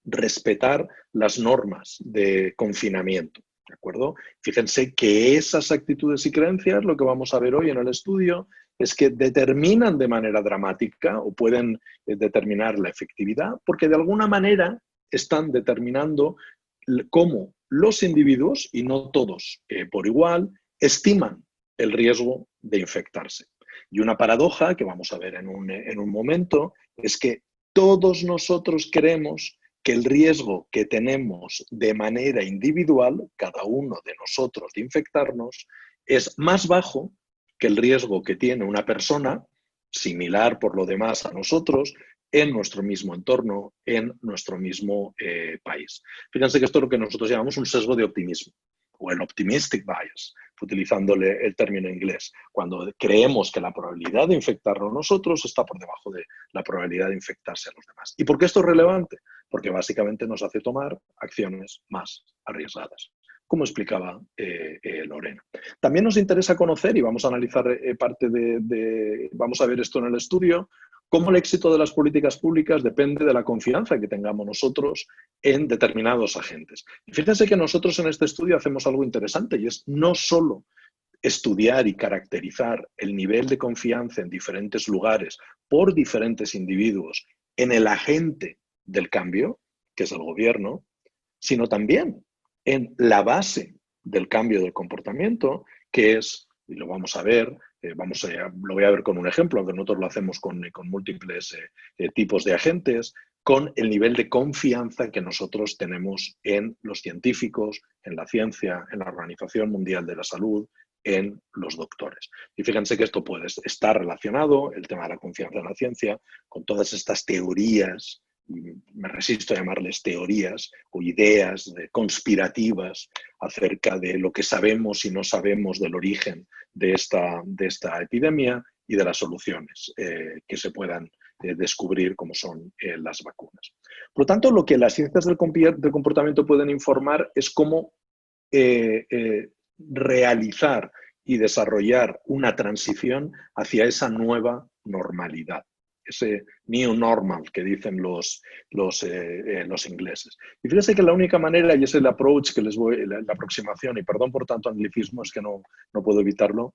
respetar las normas de confinamiento, ¿de acuerdo? Fíjense que esas actitudes y creencias, lo que vamos a ver hoy en el estudio, es que determinan de manera dramática o pueden determinar la efectividad porque de alguna manera están determinando cómo los individuos, y no todos por igual, estiman el riesgo de infectarse. Y una paradoja que vamos a ver en un momento es que todos nosotros creemos que el riesgo que tenemos de manera individual, cada uno de nosotros de infectarnos, es más bajo que el riesgo que tiene una persona, similar por lo demás a nosotros, en nuestro mismo entorno, en nuestro mismo país. Fíjense que esto es lo que nosotros llamamos un sesgo de optimismo, o el optimistic bias, utilizándole el término inglés, cuando creemos que la probabilidad de infectarnos nosotros está por debajo de la probabilidad de infectarse a los demás. ¿Y por qué esto es relevante? Porque básicamente nos hace tomar acciones más arriesgadas, como explicaba Lorena. También nos interesa conocer, y vamos a analizar vamos a ver esto en el estudio, cómo el éxito de las políticas públicas depende de la confianza que tengamos nosotros en determinados agentes. Y fíjense que nosotros en este estudio hacemos algo interesante y es no solo estudiar y caracterizar el nivel de confianza en diferentes lugares por diferentes individuos en el agente del cambio, que es el gobierno, sino también en la base del cambio del comportamiento, que es, y lo vamos a ver, lo voy a ver con un ejemplo, aunque nosotros lo hacemos con múltiples tipos de agentes, con el nivel de confianza que nosotros tenemos en los científicos, en la ciencia, en la Organización Mundial de la Salud, en los doctores. Y fíjense que esto puede estar relacionado, el tema de la confianza en la ciencia, con todas estas teorías, me resisto a llamarles teorías o ideas conspirativas acerca de lo que sabemos y no sabemos del origen de esta epidemia y de las soluciones que se puedan descubrir, como son las vacunas. Por lo tanto, lo que las ciencias del comportamiento pueden informar es cómo realizar y desarrollar una transición hacia esa nueva normalidad. ese new normal que dicen los ingleses. Y fíjense que la única manera, y es el approach que les voy, la aproximación, y perdón por tanto anglicismo, es que no puedo evitarlo,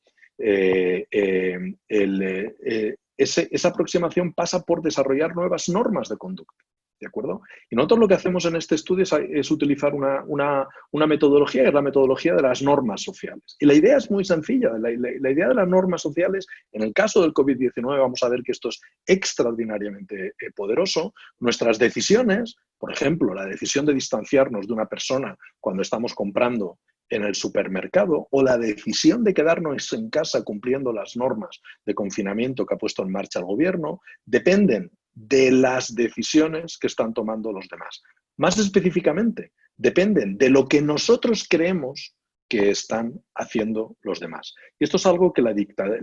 esa aproximación pasa por desarrollar nuevas normas de conducta. ¿De acuerdo? Y nosotros lo que hacemos en este estudio es utilizar una metodología, que es la metodología de las normas sociales. Y la idea es muy sencilla. La idea de las normas sociales, en el caso del COVID-19, vamos a ver que esto es extraordinariamente poderoso. Nuestras decisiones, por ejemplo, la decisión de distanciarnos de una persona cuando estamos comprando en el supermercado, o la decisión de quedarnos en casa cumpliendo las normas de confinamiento que ha puesto en marcha el gobierno, dependen de las decisiones que están tomando los demás. Más específicamente, dependen de lo que nosotros creemos que están haciendo los demás. Y esto es algo que la directora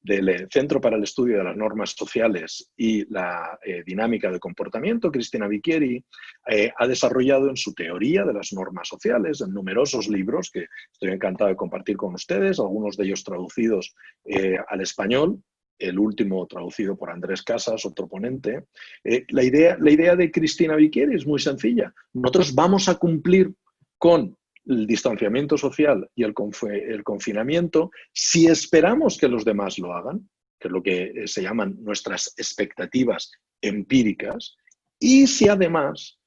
del Centro para el Estudio de las Normas Sociales y la Dinámica de Comportamiento, Cristina Vicchieri, ha desarrollado en su teoría de las normas sociales, en numerosos libros que estoy encantado de compartir con ustedes, algunos de ellos traducidos al español, el último traducido por Andrés Casas, otro ponente. La idea de Cristina Vicchieri es muy sencilla. Nosotros vamos a cumplir con el distanciamiento social y el confinamiento si esperamos que los demás lo hagan, que es lo que se llaman nuestras expectativas empíricas, y si además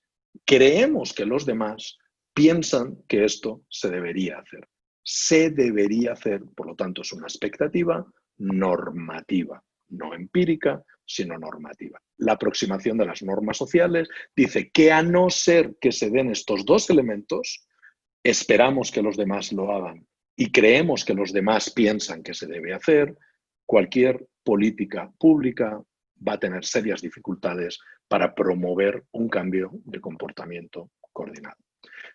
creemos que los demás piensan que esto se debería hacer. Se debería hacer, por lo tanto, es una expectativa normativa, no empírica, sino normativa. La aproximación de las normas sociales dice que a no ser que se den estos dos elementos, esperamos que los demás lo hagan y creemos que los demás piensan que se debe hacer, cualquier política pública va a tener serias dificultades para promover un cambio de comportamiento coordinado.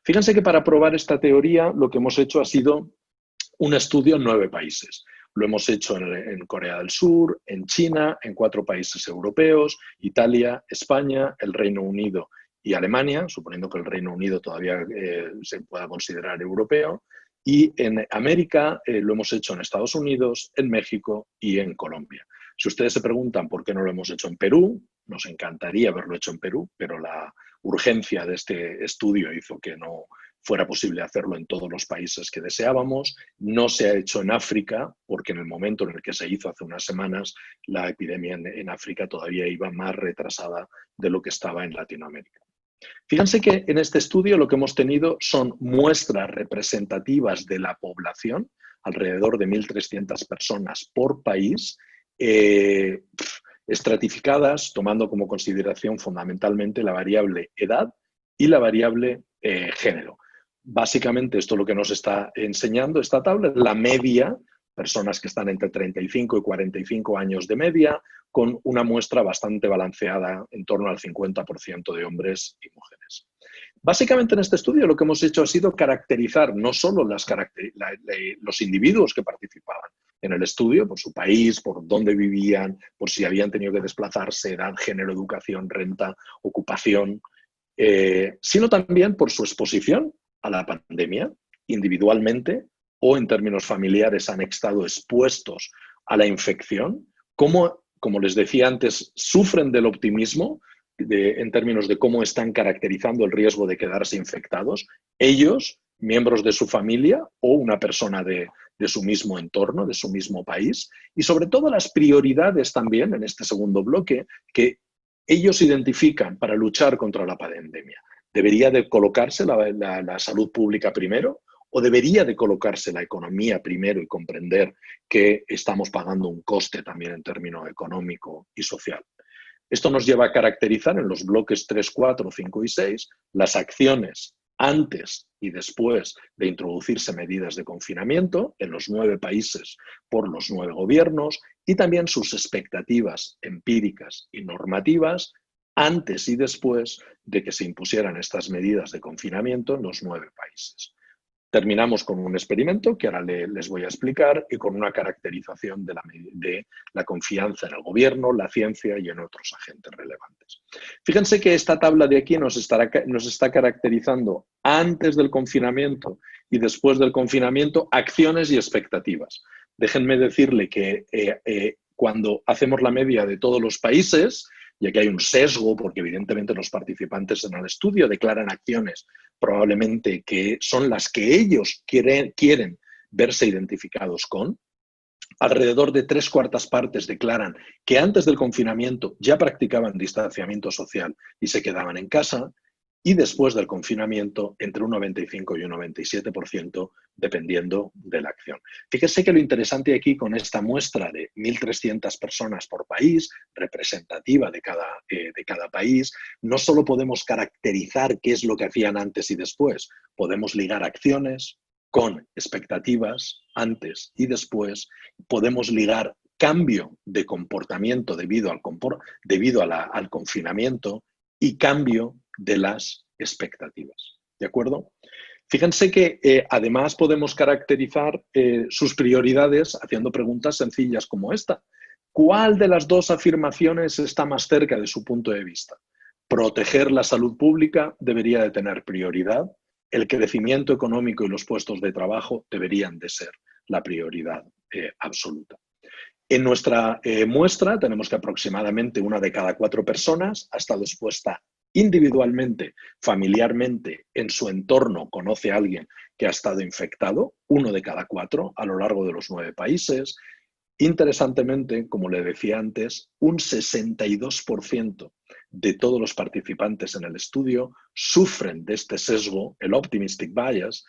Fíjense que para probar esta teoría lo que hemos hecho ha sido un estudio en 9 países. Lo hemos hecho en Corea del Sur, en China, en 4 países europeos, Italia, España, el Reino Unido y Alemania, suponiendo que el Reino Unido todavía se pueda considerar europeo, y en América lo hemos hecho en Estados Unidos, en México y en Colombia. Si ustedes se preguntan por qué no lo hemos hecho en Perú, nos encantaría haberlo hecho en Perú, pero la urgencia de este estudio hizo que no fuera posible hacerlo en todos los países que deseábamos. No se ha hecho en África, porque en el momento en el que se hizo hace unas semanas, la epidemia en África todavía iba más retrasada de lo que estaba en Latinoamérica. Fíjense que en este estudio lo que hemos tenido son muestras representativas de la población, alrededor de 1.300 personas por país, estratificadas, tomando como consideración fundamentalmente la variable edad y la variable género. Básicamente esto es lo que nos está enseñando esta tabla, la media, personas que están entre 35 y 45 años de media, con una muestra bastante balanceada, en torno al 50% de hombres y mujeres. Básicamente en este estudio lo que hemos hecho ha sido caracterizar no solo los individuos que participaban en el estudio, por su país, por dónde vivían, por si habían tenido que desplazarse, edad, género, educación, renta, ocupación, sino también por su exposición a la pandemia, individualmente o en términos familiares han estado expuestos a la infección, como les decía antes, sufren del optimismo en términos de cómo están caracterizando el riesgo de quedarse infectados, ellos, miembros de su familia o una persona de su mismo entorno, de su mismo país, y sobre todo las prioridades también en este segundo bloque que ellos identifican para luchar contra la pandemia. ¿Debería de colocarse la salud pública primero o debería de colocarse la economía primero y comprender que estamos pagando un coste también en términos económico y social? Esto nos lleva a caracterizar en los bloques 3, 4, 5 y 6 las acciones antes y después de introducirse medidas de confinamiento en los 9 países por los 9 gobiernos y también sus expectativas empíricas y normativas antes y después de que se impusieran estas medidas de confinamiento en los 9 países. Terminamos con un experimento que ahora les voy a explicar y con una caracterización de la confianza en el gobierno, la ciencia y en otros agentes relevantes. Fíjense que esta tabla de aquí nos está caracterizando antes del confinamiento y después del confinamiento acciones y expectativas. Déjenme decirle que cuando hacemos la media de todos los países, y aquí hay un sesgo, porque evidentemente los participantes en el estudio declaran acciones probablemente que son las que ellos quieren verse identificados con. Alrededor de 3/4 partes declaran que antes del confinamiento ya practicaban distanciamiento social y se quedaban en casa, y después del confinamiento entre un 95 y un 97%, dependiendo de la acción. Fíjese que lo interesante aquí con esta muestra de 1.300 personas por país, representativa de cada país, no solo podemos caracterizar qué es lo que hacían antes y después, podemos ligar acciones con expectativas antes y después, podemos ligar cambio de comportamiento debido al confinamiento y cambio de las expectativas. ¿De acuerdo? Fíjense que además podemos caracterizar sus prioridades haciendo preguntas sencillas como esta. ¿Cuál de las dos afirmaciones está más cerca de su punto de vista? Proteger la salud pública debería de tener prioridad. El crecimiento económico y los puestos de trabajo deberían de ser la prioridad absoluta. En nuestra muestra tenemos que aproximadamente 1 de cada 4 personas ha estado expuesta individualmente, familiarmente, en su entorno, conoce a alguien que ha estado infectado, 1 de cada 4 a lo largo de los 9 países. Interesantemente, como le decía antes, un 62% de todos los participantes en el estudio sufren de este sesgo, el optimistic bias,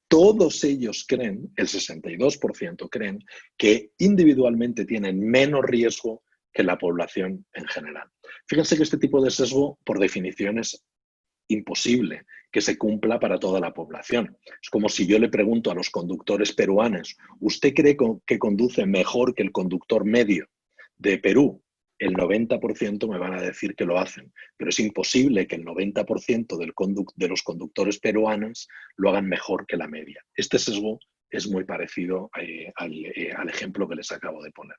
todos ellos creen, el 62% creen, que individualmente tienen menos riesgo que la población en general. Fíjense que este tipo de sesgo, por definición, es imposible que se cumpla para toda la población. Es como si yo le pregunto a los conductores peruanos, ¿usted cree que conduce mejor que el conductor medio de Perú? El 90% me van a decir que lo hacen, pero es imposible que el 90% de los conducttores peruanos lo hagan mejor que la media. Este sesgo es muy parecido al ejemplo que les acabo de poner.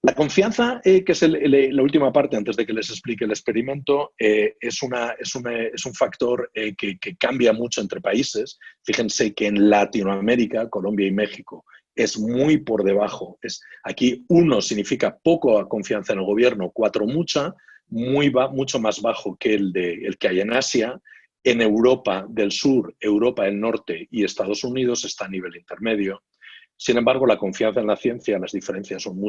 La confianza, que es la última parte antes de que les explique el experimento, es un factor que cambia mucho entre países. Fíjense que en Latinoamérica, Colombia y México, es muy por debajo. Aquí 1 significa poca confianza en el gobierno, 4 mucha, mucho más bajo que el que hay en Asia. En Europa del Sur, Europa del Norte y Estados Unidos está a nivel intermedio. Sin embargo, la confianza en la ciencia, las diferencias son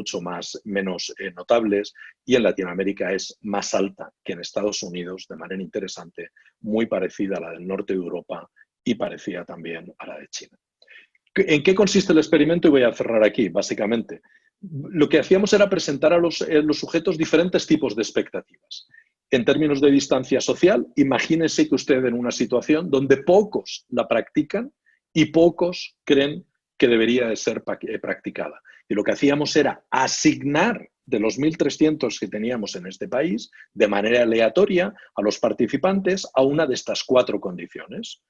menos notables, y en Latinoamérica es más alta que en Estados Unidos, de manera interesante, muy parecida a la del norte de Europa y parecida también a la de China. ¿En qué consiste el experimento? Y voy a cerrar aquí, básicamente. Lo que hacíamos era presentar a los sujetos diferentes tipos de expectativas. En términos de distancia social, imagínese que usted en una situación donde pocos la practican y pocos creen que debería de ser practicada. Y lo que hacíamos era asignar de los 1.300 que teníamos en este país, de manera aleatoria, a los participantes a una de estas 4 condiciones.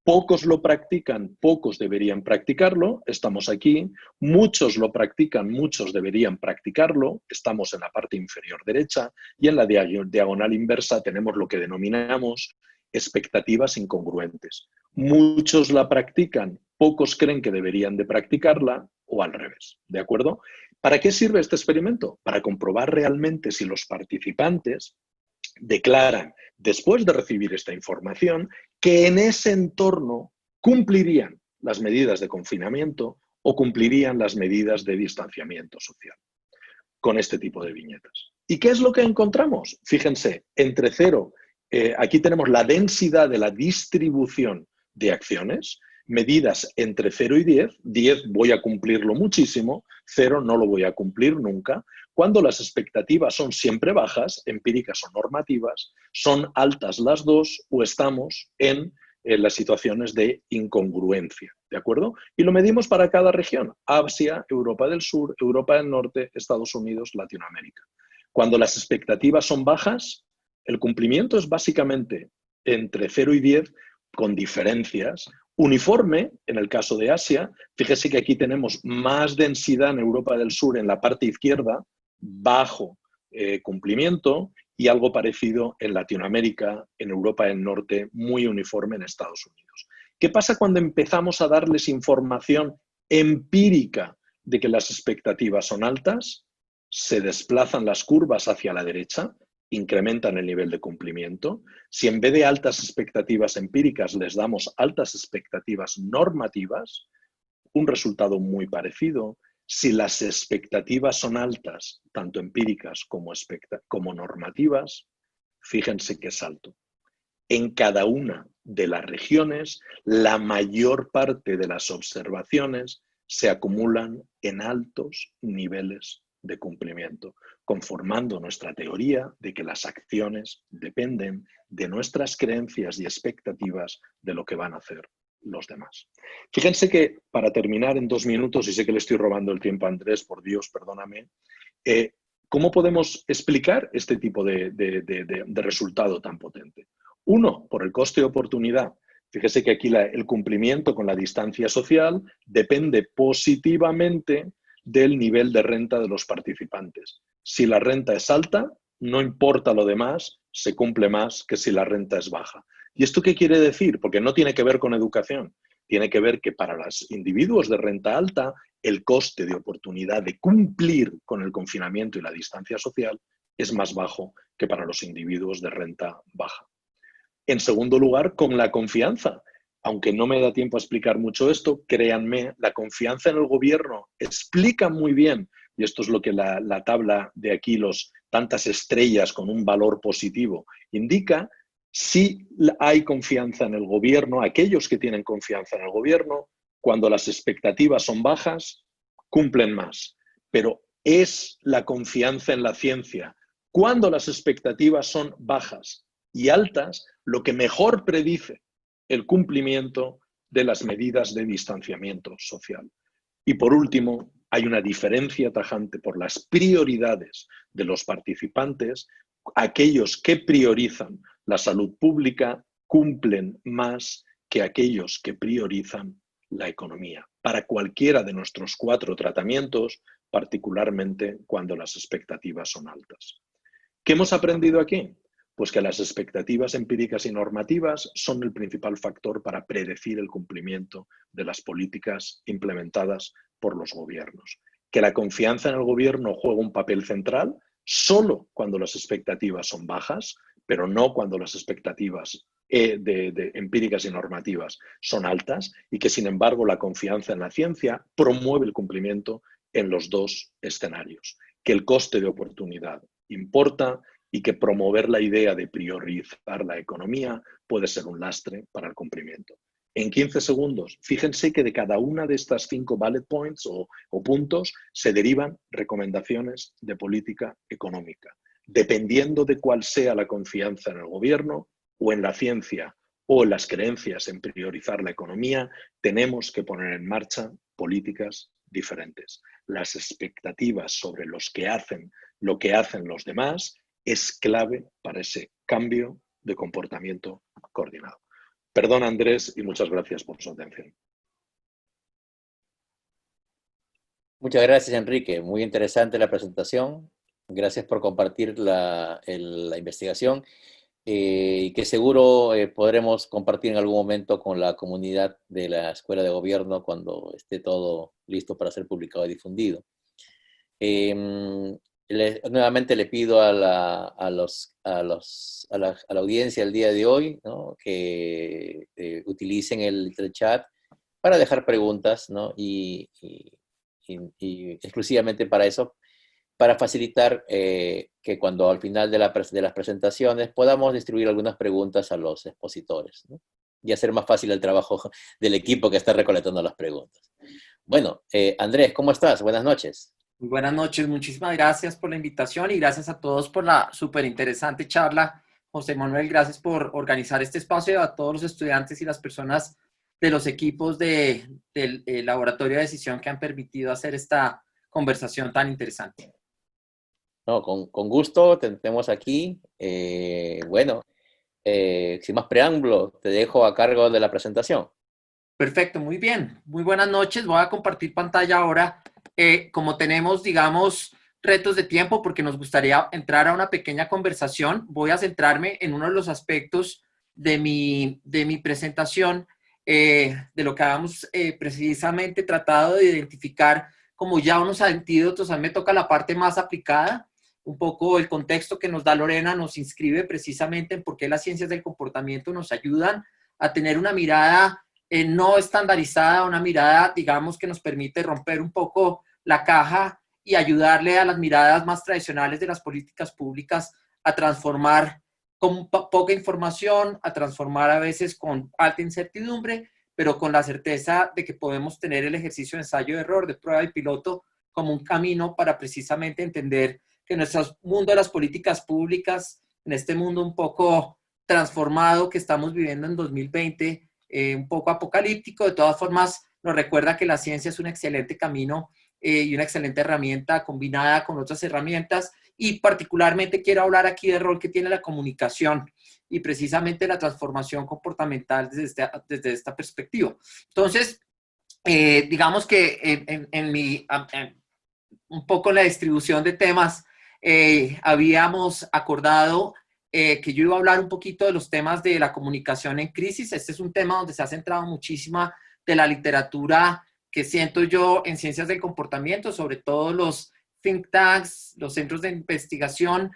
Pocos lo practican, pocos deberían practicarlo, estamos aquí. Muchos lo practican, muchos deberían practicarlo, estamos en la parte inferior derecha. Y en la diagonal inversa tenemos lo que denominamos expectativas incongruentes. Muchos la practican, pocos creen que deberían de practicarla, o al revés, ¿de acuerdo? ¿Para qué sirve este experimento? Para comprobar realmente si los participantes declaran, después de recibir esta información, que en ese entorno cumplirían las medidas de confinamiento o cumplirían las medidas de distanciamiento social con este tipo de viñetas. ¿Y qué es lo que encontramos? Fíjense, entre 0, aquí tenemos la densidad de la distribución de acciones, medidas entre 0 y 10. 10 voy a cumplirlo muchísimo, 0 no lo voy a cumplir nunca. Cuando las expectativas son siempre bajas, empíricas o normativas, son altas las dos, o estamos en las situaciones de incongruencia, ¿de acuerdo? Y lo medimos para cada región: Asia, Europa del Sur, Europa del Norte, Estados Unidos, Latinoamérica. Cuando las expectativas son bajas, el cumplimiento es básicamente entre 0 y 10, con diferencias. Uniforme, en el caso de Asia, fíjese que aquí tenemos más densidad en Europa del Sur en la parte izquierda, bajo cumplimiento, y algo parecido en Latinoamérica, en Europa del Norte, muy uniforme en Estados Unidos. ¿Qué pasa cuando empezamos a darles información empírica de que las expectativas son altas, se desplazan las curvas hacia la derecha, incrementan el nivel de cumplimiento. Si en vez de altas expectativas empíricas les damos altas expectativas normativas, un resultado muy parecido. Si las expectativas son altas, tanto empíricas como normativas, fíjense qué salto. En cada una de las regiones, la mayor parte de las observaciones se acumulan en altos niveles de cumplimiento, conformando nuestra teoría de que las acciones dependen de nuestras creencias y expectativas de lo que van a hacer los demás. Fíjense que, para terminar en 2 minutos, y sé que le estoy robando el tiempo a Andrés, por Dios, perdóname, ¿cómo podemos explicar este tipo de resultado tan potente? Uno, por el coste de oportunidad. Fíjese que aquí el cumplimiento con la distancia social depende positivamente del nivel de renta de los participantes. Si la renta es alta, no importa lo demás, se cumple más que si la renta es baja. ¿Y esto qué quiere decir? Porque no tiene que ver con educación. Tiene que ver que para los individuos de renta alta, el coste de oportunidad de cumplir con el confinamiento y la distancia social es más bajo que para los individuos de renta baja. En segundo lugar, con la confianza. Aunque no me da tiempo a explicar mucho esto, créanme, la confianza en el gobierno explica muy bien, y esto es lo que la tabla de aquí, tantas estrellas con un valor positivo, indica. Si hay confianza en el gobierno, aquellos que tienen confianza en el gobierno, cuando las expectativas son bajas, cumplen más. Pero es la confianza en la ciencia. Cuando las expectativas son bajas y altas, lo que mejor predice el cumplimiento de las medidas de distanciamiento social. Y por último, hay una diferencia tajante por las prioridades de los participantes. Aquellos que priorizan la salud pública cumplen más que aquellos que priorizan la economía. Para cualquiera de nuestros 4 tratamientos, particularmente cuando las expectativas son altas. ¿Qué hemos aprendido aquí? Pues que las expectativas empíricas y normativas son el principal factor para predecir el cumplimiento de las políticas implementadas por los gobiernos. Que la confianza en el gobierno juega un papel central solo cuando las expectativas son bajas, pero no cuando las expectativas empíricas y normativas son altas, y que sin embargo la confianza en la ciencia promueve el cumplimiento en los 2 escenarios. Que el coste de oportunidad importa y que promover la idea de priorizar la economía puede ser un lastre para el cumplimiento. En 15 segundos, fíjense que de cada una de estas 5 bullet points o puntos se derivan recomendaciones de política económica. Dependiendo de cuál sea la confianza en el gobierno o en la ciencia o en las creencias en priorizar la economía, tenemos que poner en marcha políticas diferentes. Las expectativas sobre lo que hacen los demás es clave para ese cambio de comportamiento coordinado. Perdón, Andrés, y muchas gracias por su atención. Muchas gracias, Enrique. Muy interesante la presentación. Gracias por compartir la investigación, y que seguro podremos compartir en algún momento con la comunidad de la Escuela de Gobierno cuando esté todo listo para ser publicado y difundido. Nuevamente le pido a la audiencia el día de hoy, ¿no?, que utilicen el chat para dejar preguntas, ¿no?, y exclusivamente para eso, para facilitar que cuando al final de las presentaciones podamos distribuir algunas preguntas a los expositores, ¿no?, y hacer más fácil el trabajo del equipo que está recolectando las preguntas. Bueno, Andrés, ¿cómo estás? Buenas noches. Muy buenas noches, muchísimas gracias por la invitación y gracias a todos por la súper interesante charla. José Manuel, gracias por organizar este espacio, a todos los estudiantes y las personas de los equipos del Laboratorio de Decisión que han permitido hacer esta conversación tan interesante. No, con gusto, te tenemos aquí. Bueno, sin más preámbulo, te dejo a cargo de la presentación. Perfecto, muy bien. Muy buenas noches. Voy a compartir pantalla ahora. Como tenemos, digamos, retos de tiempo, porque nos gustaría entrar a una pequeña conversación, voy a centrarme en uno de los aspectos de mi presentación, de lo que habíamos precisamente tratado de identificar como ya unos antídotos. A mí me toca la parte más aplicada. Un poco el contexto que nos da Lorena nos inscribe precisamente en por qué las ciencias del comportamiento nos ayudan a tener una mirada no estandarizada, una mirada, digamos, que nos permite romper un poco la caja y ayudarle a las miradas más tradicionales de las políticas públicas a transformar con poca información, a transformar a veces con alta incertidumbre, pero con la certeza de que podemos tener el ejercicio de ensayo-error, de prueba y piloto como un camino para precisamente entender que en nuestro mundo de las políticas públicas, en este mundo un poco transformado que estamos viviendo en 2020, un poco apocalíptico, de todas formas nos recuerda que la ciencia es un excelente camino y una excelente herramienta combinada con otras herramientas, y particularmente quiero hablar aquí del rol que tiene la comunicación y precisamente la transformación comportamental desde esta perspectiva. Entonces, digamos que un poco la distribución de temas, habíamos acordado que yo iba a hablar un poquito de los temas de la comunicación en crisis. Este es un tema donde se ha centrado muchísima de la literatura que siento yo en ciencias del comportamiento, sobre todo los think tanks, los centros de investigación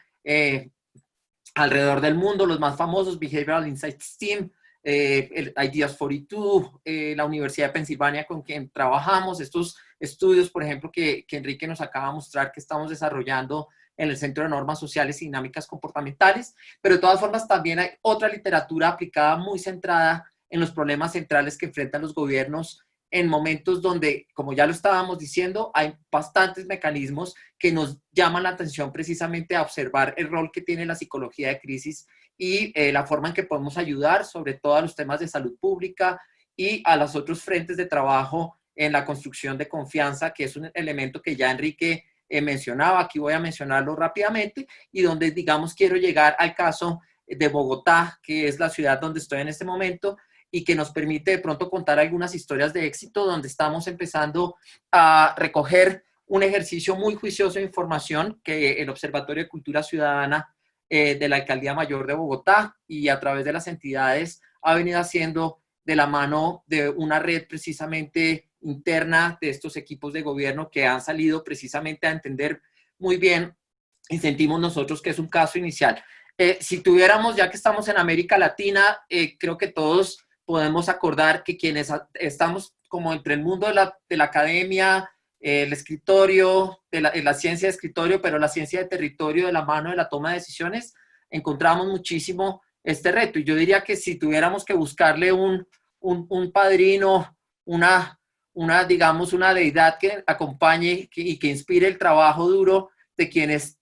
alrededor del mundo, los más famosos, Behavioral Insights Team, el Ideas 42, la Universidad de Pensilvania con quien trabajamos, estos estudios, por ejemplo, que Enrique nos acaba de mostrar que estamos desarrollando en el Centro de Normas Sociales y Dinámicas Comportamentales, pero de todas formas también hay otra literatura aplicada muy centrada en los problemas centrales que enfrentan los gobiernos en momentos donde, como ya lo estábamos diciendo, hay bastantes mecanismos que nos llaman la atención precisamente a observar el rol que tiene la psicología de crisis y la forma en que podemos ayudar, sobre todo a los temas de salud pública y a los otros frentes de trabajo en la construcción de confianza, que es un elemento que ya Enrique mencionaba. Aquí voy a mencionarlo rápidamente, y donde, digamos, quiero llegar al caso de Bogotá, que es la ciudad donde estoy en este momento, y que nos permite de pronto contar algunas historias de éxito donde estamos empezando a recoger un ejercicio muy juicioso de información que el Observatorio de Cultura Ciudadana de la Alcaldía Mayor de Bogotá y a través de las entidades ha venido haciendo de la mano de una red precisamente interna de estos equipos de gobierno que han salido precisamente a entender muy bien, y sentimos nosotros que es un caso inicial. Si tuviéramos, ya que estamos en América Latina, creo que todos podemos acordar que quienes estamos como entre el mundo de la academia, el escritorio, la ciencia de escritorio, pero la ciencia de territorio de la mano de la toma de decisiones, encontramos muchísimo este reto. Y yo diría que si tuviéramos que buscarle un padrino, digamos, una deidad que acompañe y que inspire el trabajo duro de quienes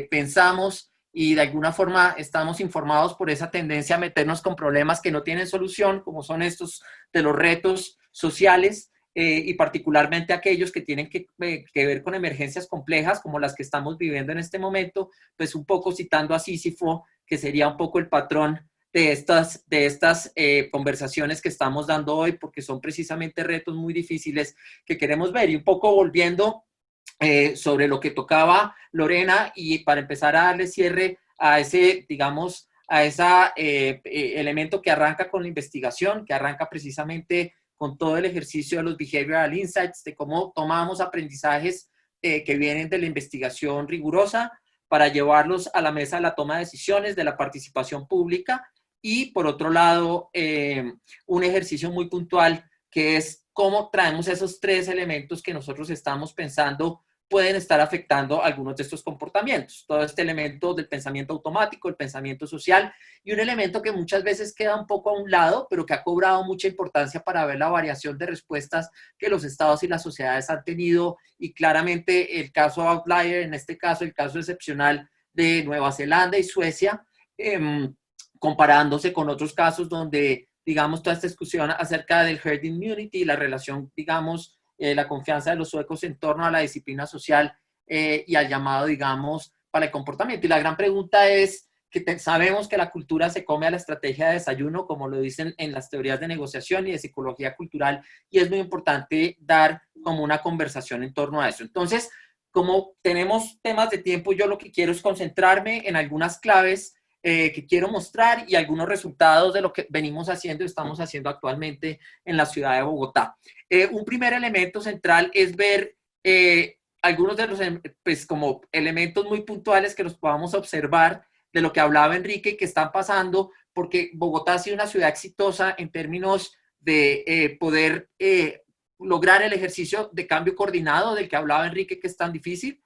pensamos y de alguna forma estamos informados por esa tendencia a meternos con problemas que no tienen solución, como son estos de los retos sociales, y particularmente aquellos que tienen que ver con emergencias complejas como las que estamos viviendo en este momento, pues un poco citando a Sísifo, que sería un poco el patrón de estas conversaciones que estamos dando hoy, porque son precisamente retos muy difíciles que queremos ver. Y un poco volviendo sobre lo que tocaba Lorena, y para empezar a darle cierre a ese, digamos, a ese elemento que arranca con la investigación, que arranca precisamente con todo el ejercicio de los Behavioral Insights, de cómo tomamos aprendizajes que vienen de la investigación rigurosa para llevarlos a la mesa de la toma de decisiones, de la participación pública, y por otro lado, un ejercicio muy puntual que es cómo traemos esos tres elementos que nosotros estamos pensando pueden estar afectando algunos de estos comportamientos. Todo este elemento del pensamiento automático, el pensamiento social, y un elemento que muchas veces queda un poco a un lado, pero que ha cobrado mucha importancia para ver la variación de respuestas que los estados y las sociedades han tenido, y claramente el caso outlier, en este caso el caso excepcional de Nueva Zelanda y Suecia, comparándose con otros casos donde, digamos, toda esta discusión acerca del herd immunity, la relación, digamos, la confianza de los suecos en torno a la disciplina social y al llamado, digamos, para el comportamiento. Y la gran pregunta es que sabemos que la cultura se come a la estrategia de desayuno, como lo dicen en las teorías de negociación y de psicología cultural, y es muy importante dar como una conversación en torno a eso. Entonces, como tenemos temas de tiempo, yo lo que quiero es concentrarme en algunas claves que quiero mostrar y algunos resultados de lo que venimos haciendo y estamos haciendo actualmente en la ciudad de Bogotá. Un primer elemento central es ver algunos de los pues, como elementos muy puntuales que los podamos observar de lo que hablaba Enrique, que están pasando, porque Bogotá ha sido una ciudad exitosa en términos de poder lograr el ejercicio de cambio coordinado del que hablaba Enrique, que es tan difícil,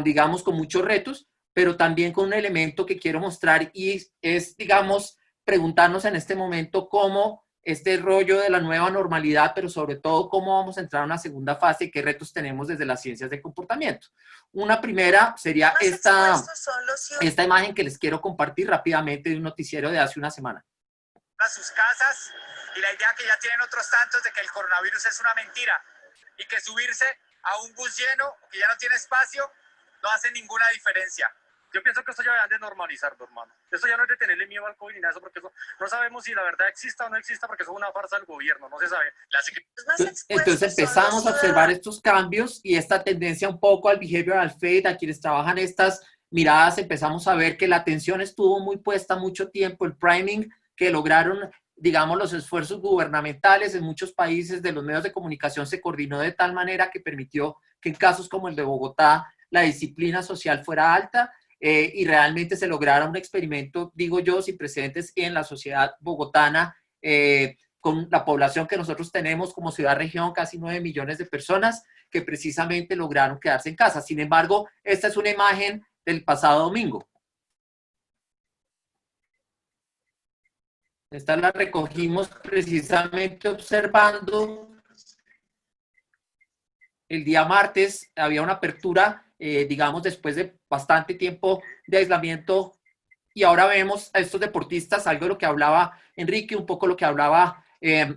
digamos, con muchos retos, pero también con un elemento que quiero mostrar y es, digamos, preguntarnos en este momento cómo este rollo de la nueva normalidad, pero sobre todo cómo vamos a entrar a una segunda fase y qué retos tenemos desde las ciencias del comportamiento. Una primera sería esta imagen que les quiero compartir rápidamente de un noticiero de hace una semana. A sus casas y la idea que ya tienen otros tantos de que el coronavirus es una mentira y que subirse a un bus lleno que ya no tiene espacio no hace ninguna diferencia. Yo pienso que esto ya deberían de normalizarlo, hermano. Esto ya no es de tenerle miedo al COVID ni nada de eso, porque eso, no sabemos si la verdad exista o no exista, porque eso es una farsa del gobierno, no se sabe. Entonces empezamos a observar estos cambios y esta tendencia un poco al behavioral fade, a quienes trabajan estas miradas, empezamos a ver que la atención estuvo muy puesta mucho tiempo, el priming que lograron, digamos, los esfuerzos gubernamentales en muchos países de los medios de comunicación se coordinó de tal manera que permitió que en casos como el de Bogotá la disciplina social fuera alta. Y realmente se lograra un experimento, digo yo, sin precedentes en la sociedad bogotana, con la población que nosotros tenemos como ciudad-región, casi 9 millones de personas que precisamente lograron quedarse en casa. Sin embargo, esta es una imagen del pasado domingo. Esta la recogimos precisamente observando el día martes, había una apertura, digamos, después de bastante tiempo de aislamiento, y ahora vemos a estos deportistas, algo de lo que hablaba Enrique, un poco lo que hablaba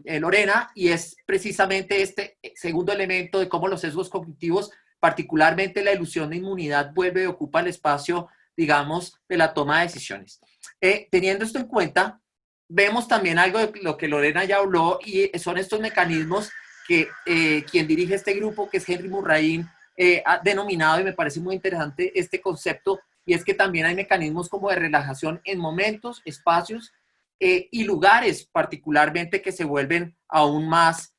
Lorena, y es precisamente este segundo elemento de cómo los sesgos cognitivos, particularmente la ilusión de inmunidad, vuelve y ocupa el espacio, digamos, de la toma de decisiones. Teniendo esto en cuenta, vemos también algo de lo que Lorena ya habló, y son estos mecanismos que quien dirige este grupo, que es Henry Murray, ha denominado, y me parece muy interesante este concepto, y es que también hay mecanismos como de relajación en momentos, espacios y lugares particularmente que se vuelven aún más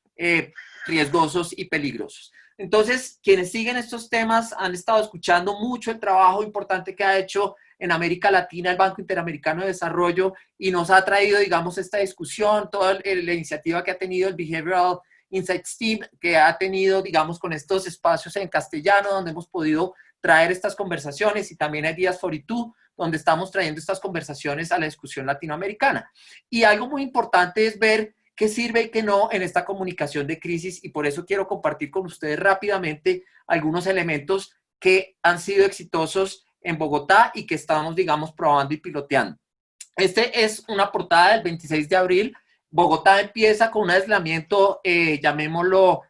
riesgosos y peligrosos. Entonces, quienes siguen estos temas han estado escuchando mucho el trabajo importante que ha hecho en América Latina el Banco Interamericano de Desarrollo y nos ha traído, digamos, esta discusión, toda la iniciativa que ha tenido el Behavioral Insights Team, que ha tenido, digamos, con estos espacios en castellano, donde hemos podido traer estas conversaciones, y también hay Días 42, donde estamos trayendo estas conversaciones a la discusión latinoamericana. Y algo muy importante es ver qué sirve y qué no en esta comunicación de crisis, y por eso quiero compartir con ustedes rápidamente algunos elementos que han sido exitosos en Bogotá y que estamos, digamos, probando y piloteando. Este es una portada del 26 de abril. Bogotá empieza con un aislamiento, llamémoslo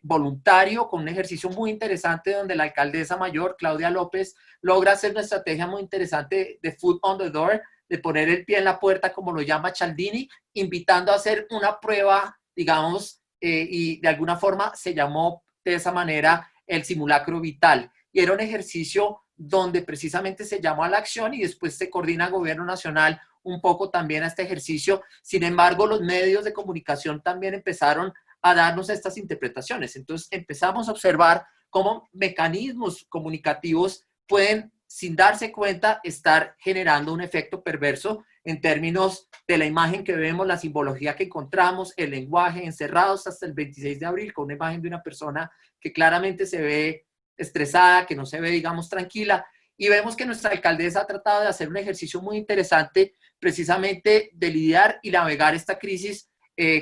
voluntario, con un ejercicio muy interesante donde la alcaldesa mayor, Claudia López, logra hacer una estrategia muy interesante de foot on the door, de poner el pie en la puerta, como lo llama Cialdini, invitando a hacer una prueba, digamos, y de alguna forma se llamó de esa manera el simulacro vital. Y era un ejercicio donde precisamente se llamó a la acción y después se coordina el gobierno nacional un poco también a este ejercicio. Sin embargo, los medios de comunicación también empezaron a darnos estas interpretaciones. Entonces empezamos a observar cómo mecanismos comunicativos pueden, sin darse cuenta, estar generando un efecto perverso en términos de la imagen que vemos, la simbología que encontramos, el lenguaje, encerrados hasta el 26 de abril con una imagen de una persona que claramente se ve estresada, que no se ve, digamos, tranquila. Y vemos que nuestra alcaldesa ha tratado de hacer un ejercicio muy interesante precisamente de lidiar y navegar esta crisis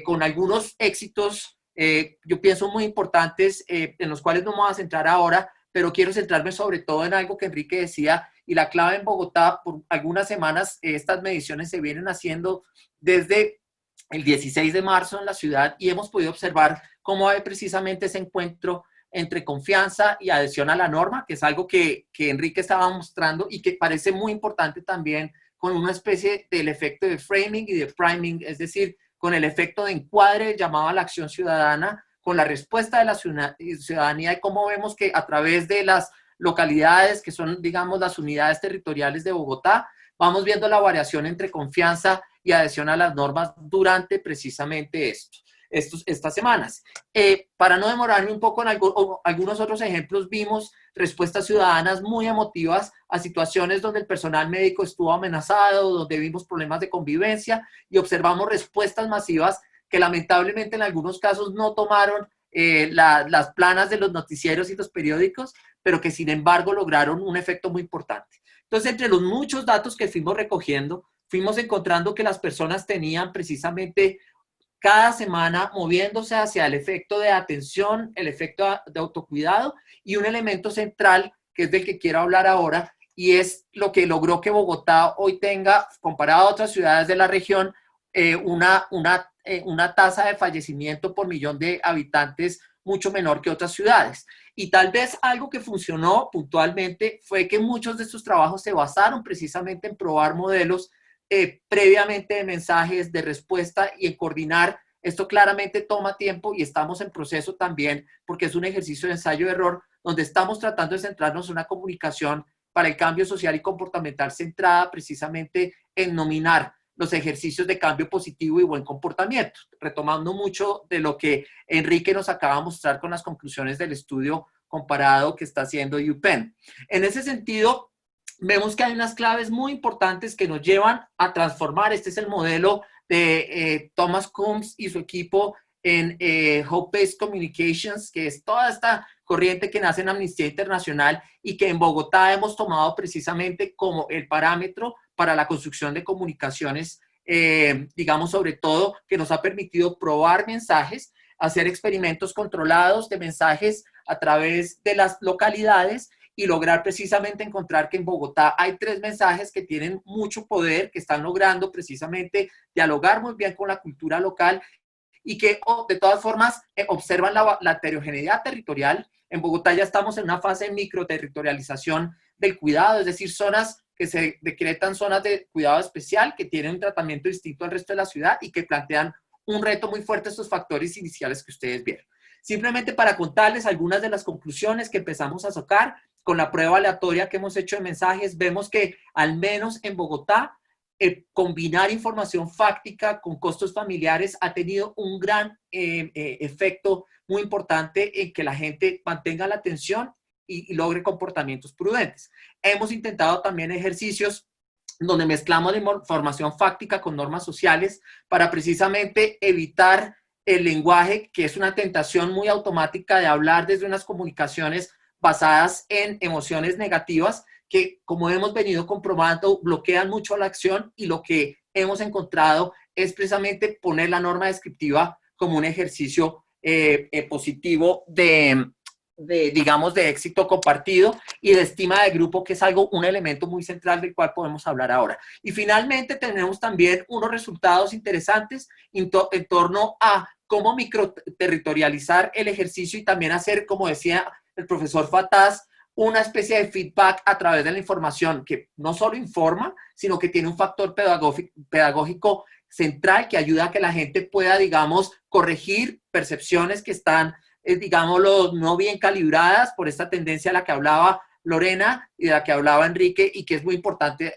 con algunos éxitos, yo pienso muy importantes, en los cuales no me voy a centrar ahora, pero quiero centrarme sobre todo en algo que Enrique decía, y la clave en Bogotá, por algunas semanas, estas mediciones se vienen haciendo desde el 16 de marzo en la ciudad y hemos podido observar cómo hay precisamente ese encuentro entre confianza y adhesión a la norma, que es algo que Enrique estaba mostrando y que parece muy importante también con una especie del efecto de framing y de priming, es decir, con el efecto de encuadre llamado a la acción ciudadana, con la respuesta de la ciudadanía y cómo vemos que a través de las localidades, que son, digamos, las unidades territoriales de Bogotá, vamos viendo la variación entre confianza y adhesión a las normas durante precisamente esto. estas semanas. Para no demorarme un poco en algunos otros ejemplos, vimos respuestas ciudadanas muy emotivas a situaciones donde el personal médico estuvo amenazado, donde vimos problemas de convivencia y observamos respuestas masivas que lamentablemente en algunos casos no tomaron las planas de los noticieros y los periódicos, pero que sin embargo lograron un efecto muy importante. Entonces, entre los muchos datos que fuimos recogiendo, fuimos encontrando que las personas tenían precisamente cada semana moviéndose hacia el efecto de atención, el efecto de autocuidado y un elemento central que es del que quiero hablar ahora y es lo que logró que Bogotá hoy tenga, comparado a otras ciudades de la región, una tasa de fallecimiento por millón de habitantes mucho menor que otras ciudades. Y tal vez algo que funcionó puntualmente fue que muchos de estos trabajos se basaron precisamente en probar modelos previamente de mensajes, de respuesta y en coordinar. Esto claramente toma tiempo y estamos en proceso también porque es un ejercicio de ensayo-error donde estamos tratando de centrarnos en una comunicación para el cambio social y comportamental centrada precisamente en nominar los ejercicios de cambio positivo y buen comportamiento, retomando mucho de lo que Enrique nos acaba de mostrar con las conclusiones del estudio comparado que está haciendo UPenn. En ese sentido, vemos que hay unas claves muy importantes que nos llevan a transformar. Este es el modelo de Thomas Coombs y su equipo en Hope-Based Communications, que es toda esta corriente que nace en Amnistía Internacional y que en Bogotá hemos tomado precisamente como el parámetro para la construcción de comunicaciones, digamos, sobre todo, que nos ha permitido probar mensajes, hacer experimentos controlados de mensajes a través de las localidades y lograr precisamente encontrar que en Bogotá hay 3 mensajes que tienen mucho poder, que están logrando precisamente dialogar muy bien con la cultura local y que de todas formas observan la heterogeneidad territorial. En Bogotá ya estamos en una fase de microterritorialización del cuidado, es decir, zonas que se decretan zonas de cuidado especial que tienen un tratamiento distinto al resto de la ciudad y que plantean un reto muy fuerte a estos factores iniciales que ustedes vieron. Simplemente para contarles algunas de las conclusiones que empezamos a sacar con la prueba aleatoria que hemos hecho de mensajes, vemos que al menos en Bogotá, combinar información fáctica con costos familiares ha tenido un gran efecto muy importante en que la gente mantenga la atención y logre comportamientos prudentes. Hemos intentado también ejercicios donde mezclamos la información fáctica con normas sociales para precisamente evitar el lenguaje, que es una tentación muy automática de hablar desde unas comunicaciones basadas en emociones negativas que, como hemos venido comprobando, bloquean mucho la acción y lo que hemos encontrado es precisamente poner la norma descriptiva como un ejercicio positivo digamos, de éxito compartido y de estima de grupo, que es un elemento muy central del cual podemos hablar ahora. Y finalmente tenemos también unos resultados interesantes en torno a cómo microterritorializar el ejercicio y también hacer, como decía el profesor Fataz, una especie de feedback a través de la información que no solo informa, sino que tiene un factor pedagógico central que ayuda a que la gente pueda, digamos, corregir percepciones que están, digámoslo, no bien calibradas por esta tendencia a la que hablaba Lorena y de la que hablaba Enrique y que es muy importante,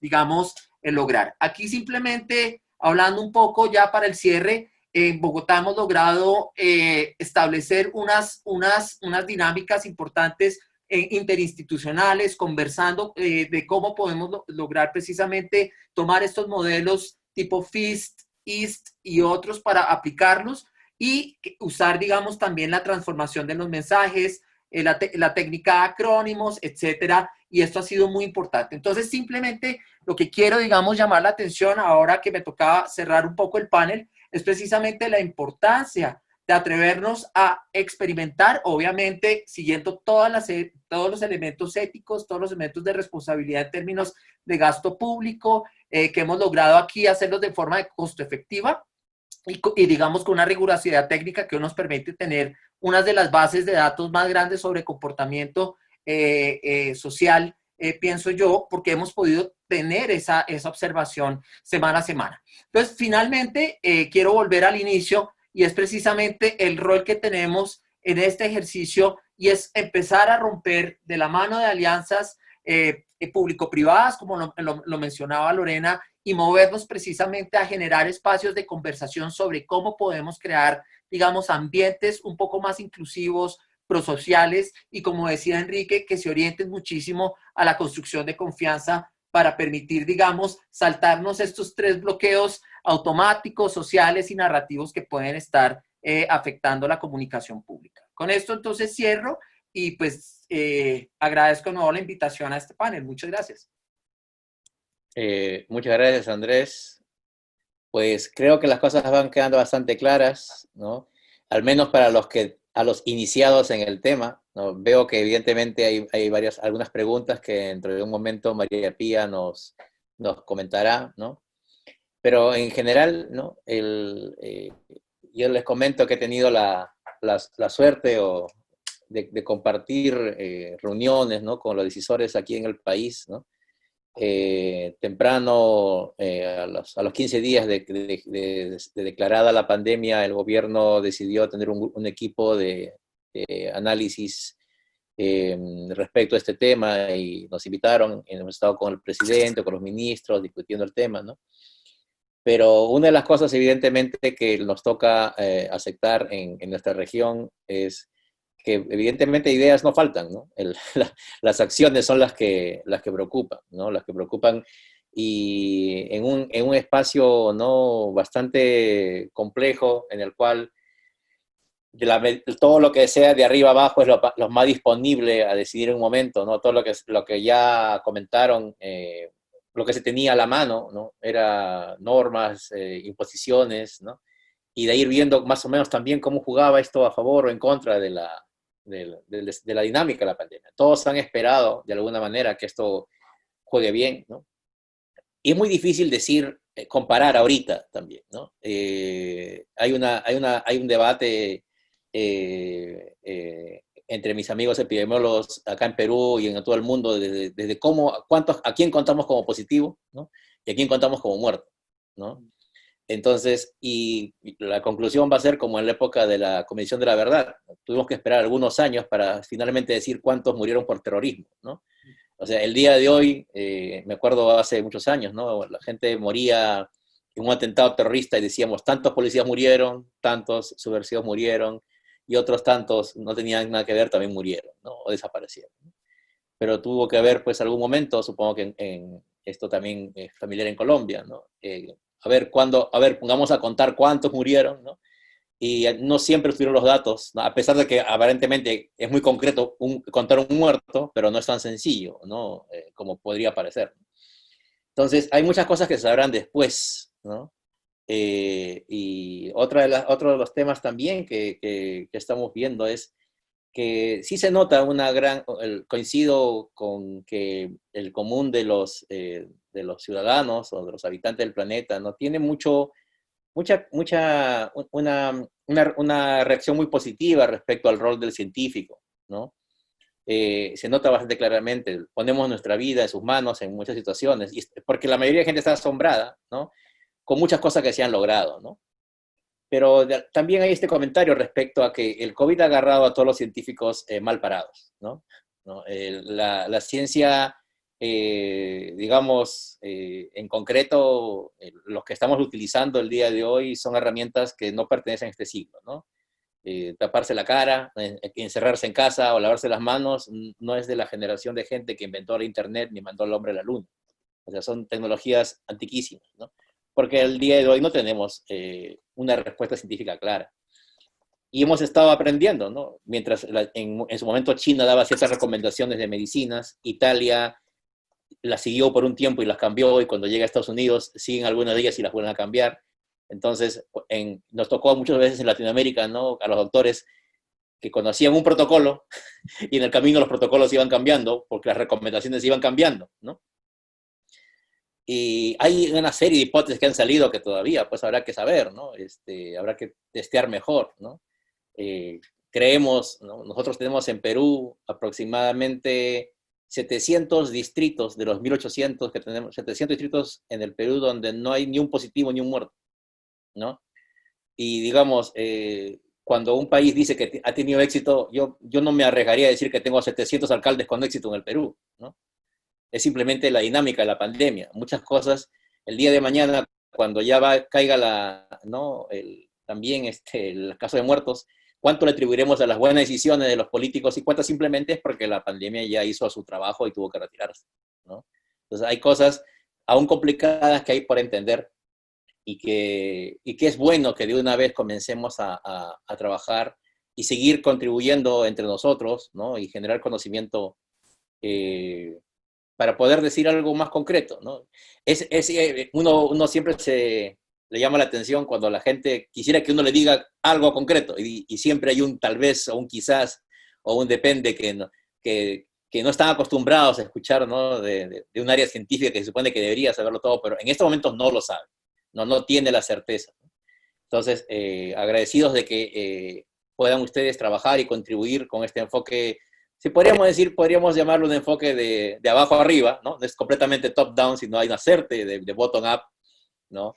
digamos, lograr. Aquí simplemente, hablando un poco ya para el cierre, en Bogotá hemos logrado establecer unas dinámicas importantes interinstitucionales, conversando de cómo podemos lograr precisamente tomar estos modelos tipo FIST, EAST y otros para aplicarlos y usar, digamos, también la transformación de los mensajes, la técnica de acrónimos, etcétera, y esto ha sido muy importante. Entonces, simplemente lo que quiero, digamos, llamar la atención ahora que me tocaba cerrar un poco el panel es precisamente la importancia de atrevernos a experimentar, obviamente, siguiendo todos los elementos éticos, todos los elementos de responsabilidad en términos de gasto público, que hemos logrado aquí hacerlos de forma de costo efectiva y digamos con una rigurosidad técnica que nos permite tener unas de las bases de datos más grandes sobre comportamiento social, pienso yo, porque hemos podido tener esa observación semana a semana. Entonces, finalmente, quiero volver al inicio y es precisamente el rol que tenemos en este ejercicio y es empezar a romper de la mano de alianzas público-privadas, como lo mencionaba Lorena, y movernos precisamente a generar espacios de conversación sobre cómo podemos crear, digamos, ambientes un poco más inclusivos, prosociales, y como decía Enrique, que se orienten muchísimo a la construcción de confianza para permitir, digamos, saltarnos estos 3 bloqueos automáticos, sociales y narrativos que pueden estar afectando la comunicación pública. Con esto entonces cierro y pues agradezco de nuevo la invitación a este panel. Muchas gracias. Muchas gracias, Andrés. Pues creo que las cosas van quedando bastante claras, ¿no? Al menos para a los iniciados en el tema, ¿no? Veo que evidentemente hay algunas preguntas que dentro de un momento María Pía nos comentará, ¿no? Pero en general, ¿no? Yo les comento que he tenido la suerte de compartir reuniones, ¿no? Con los decisores aquí en el país, ¿no? Temprano, a los 15 días de declarada la pandemia, el gobierno decidió tener un equipo de análisis respecto a este tema y nos invitaron, y hemos estado con el presidente, con los ministros, discutiendo el tema, ¿no? Pero una de las cosas evidentemente que nos toca aceptar en nuestra región es que evidentemente ideas no faltan, ¿no? Las acciones son las que preocupan, ¿no? Las que preocupan, y en un espacio, ¿no?, bastante complejo, en el cual todo lo que sea de arriba abajo es lo más disponible a decidir en un momento, ¿no? Todo lo que ya comentaron, lo que se tenía a la mano, ¿no? Era normas, imposiciones, ¿no? Y de ir viendo más o menos también cómo jugaba esto a favor o en contra de la dinámica de la pandemia. Todos han esperado, de alguna manera, que esto juegue bien, ¿no? Y es muy difícil comparar ahorita también, ¿no? Hay un debate entre mis amigos epidemiólogos acá en Perú y en todo el mundo, desde a quién contamos como positivo, ¿no? Y a quién contamos como muerto, ¿no? Entonces, y la conclusión va a ser como en la época de la Comisión de la Verdad. Tuvimos que esperar algunos años para finalmente decir cuántos murieron por terrorismo, ¿no? O sea, el día de hoy, me acuerdo hace muchos años, ¿no? La gente moría en un atentado terrorista y decíamos, tantos policías murieron, tantos subversivos murieron, y otros tantos no tenían nada que ver, también murieron, ¿no? O desaparecieron, ¿no? Pero tuvo que haber, pues, algún momento, supongo que esto también es familiar en Colombia, ¿no? Pongamos a contar cuántos murieron, ¿no? Y no siempre estuvieron los datos, ¿no? A pesar de que aparentemente es muy concreto contar un muerto, pero no es tan sencillo, ¿no? Como podría parecer. Entonces, hay muchas cosas que se sabrán después, ¿no? Y otro de los temas también que estamos viendo es que sí se nota coincido con que el común de los ciudadanos o de los habitantes del planeta no tiene una reacción muy positiva respecto al rol del científico, ¿no? Se nota bastante claramente, ponemos nuestra vida en sus manos en muchas situaciones, porque la mayoría de gente está asombrada, ¿no?, con muchas cosas que se han logrado, ¿no? Pero también hay este comentario respecto a que el COVID ha agarrado a todos los científicos mal parados, ¿no? La ciencia, digamos, en concreto, los que estamos utilizando el día de hoy son herramientas que no pertenecen a este siglo, ¿no? Taparse la cara, encerrarse en casa o lavarse las manos no es de la generación de gente que inventó el Internet ni mandó al hombre a la luna. O sea, son tecnologías antiquísimas, ¿no? Porque el día de hoy no tenemos una respuesta científica clara. Y hemos estado aprendiendo, ¿no? Mientras en su momento China daba ciertas recomendaciones de medicinas, Italia las siguió por un tiempo y las cambió, y cuando llega a Estados Unidos siguen algunas de ellas y las vuelven a cambiar. Entonces, nos tocó muchas veces en Latinoamérica, ¿no?, a los doctores que conocían un protocolo y en el camino los protocolos iban cambiando porque las recomendaciones iban cambiando, ¿no? Y hay una serie de hipótesis que han salido que todavía, pues, habrá que saber, ¿no? Habrá que testear mejor, ¿no? Creemos, ¿no? Nosotros tenemos en Perú aproximadamente 700 distritos de los 1800 que tenemos, 700 distritos en el Perú donde no hay ni un positivo ni un muerto, ¿no? Y digamos, cuando un país dice que ha tenido éxito, yo no me arriesgaría a decir que tengo 700 alcaldes con éxito en el Perú, ¿no? es simplemente la dinámica de la pandemia. Muchas cosas, el día de mañana, cuando ya caiga también el caso de muertos, ¿cuánto le atribuiremos a las buenas decisiones de los políticos y cuánto simplemente es porque la pandemia ya hizo su trabajo y tuvo que retirarse, ¿no? Entonces hay cosas aún complicadas que hay por entender y que es bueno que de una vez comencemos a trabajar y seguir contribuyendo entre nosotros, ¿no? Y generar conocimiento para poder decir algo más concreto, ¿no? Uno siempre le llama la atención cuando la gente quisiera que uno le diga algo concreto y siempre hay un tal vez o un quizás o un depende que no están acostumbrados a escuchar, ¿no? de un área científica que se supone que debería saberlo todo, pero en estos momentos no lo sabe, no tiene la certeza. Entonces, agradecidos de que puedan ustedes trabajar y contribuir con este enfoque. Si podríamos llamarlo un enfoque de abajo arriba, ¿no? No es completamente top-down, sino hay una suerte de bottom-up, ¿no?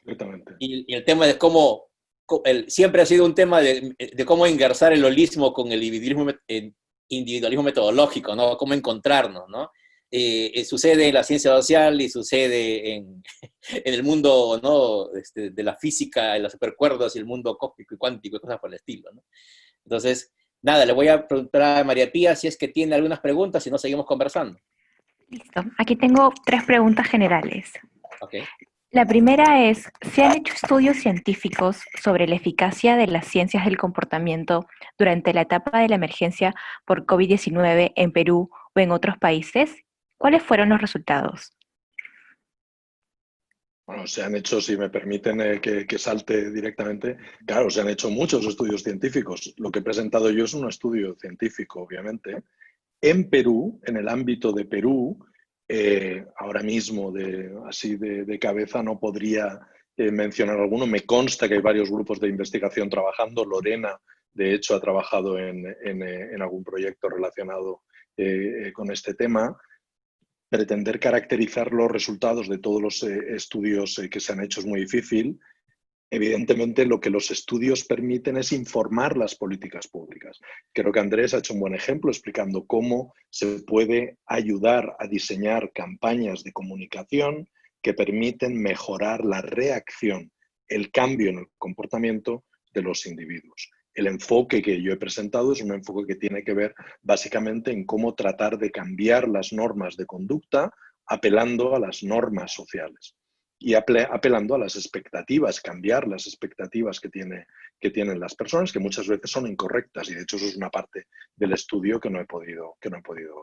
Y el tema de cómo, siempre ha sido un tema de cómo engarzar el holismo con el individualismo metodológico, ¿no? Cómo encontrarnos, ¿no? Sucede en la ciencia social y sucede en el mundo, ¿no? De la física, en las supercuerdas y el mundo cósmico y cuántico y cosas por el estilo, ¿no? Entonces, nada, le voy a preguntar a María Pía si es que tiene algunas preguntas, si no seguimos conversando. Listo. Aquí tengo 3 preguntas generales. Okay. La primera es, ¿se han hecho estudios científicos sobre la eficacia de las ciencias del comportamiento durante la etapa de la emergencia por COVID-19 en Perú o en otros países? ¿Cuáles fueron los resultados? Bueno, se han hecho, si me permiten que salte directamente, claro, se han hecho muchos estudios científicos. Lo que he presentado yo es un estudio científico, obviamente. En Perú, en el ámbito de Perú, ahora mismo, así de cabeza, no podría mencionar alguno. Me consta que hay varios grupos de investigación trabajando. Lorena, de hecho, ha trabajado en algún proyecto relacionado con este tema. Pretender caracterizar los resultados de todos los estudios que se han hecho es muy difícil. Evidentemente, lo que los estudios permiten es informar las políticas públicas. Creo que Andrés ha hecho un buen ejemplo explicando cómo se puede ayudar a diseñar campañas de comunicación que permiten mejorar la reacción, el cambio en el comportamiento de los individuos. El enfoque que yo he presentado es un enfoque que tiene que ver básicamente en cómo tratar de cambiar las normas de conducta apelando a las normas sociales y apelando a las expectativas, cambiar las expectativas que tienen las personas, que muchas veces son incorrectas, y de hecho eso es una parte del estudio que no he podido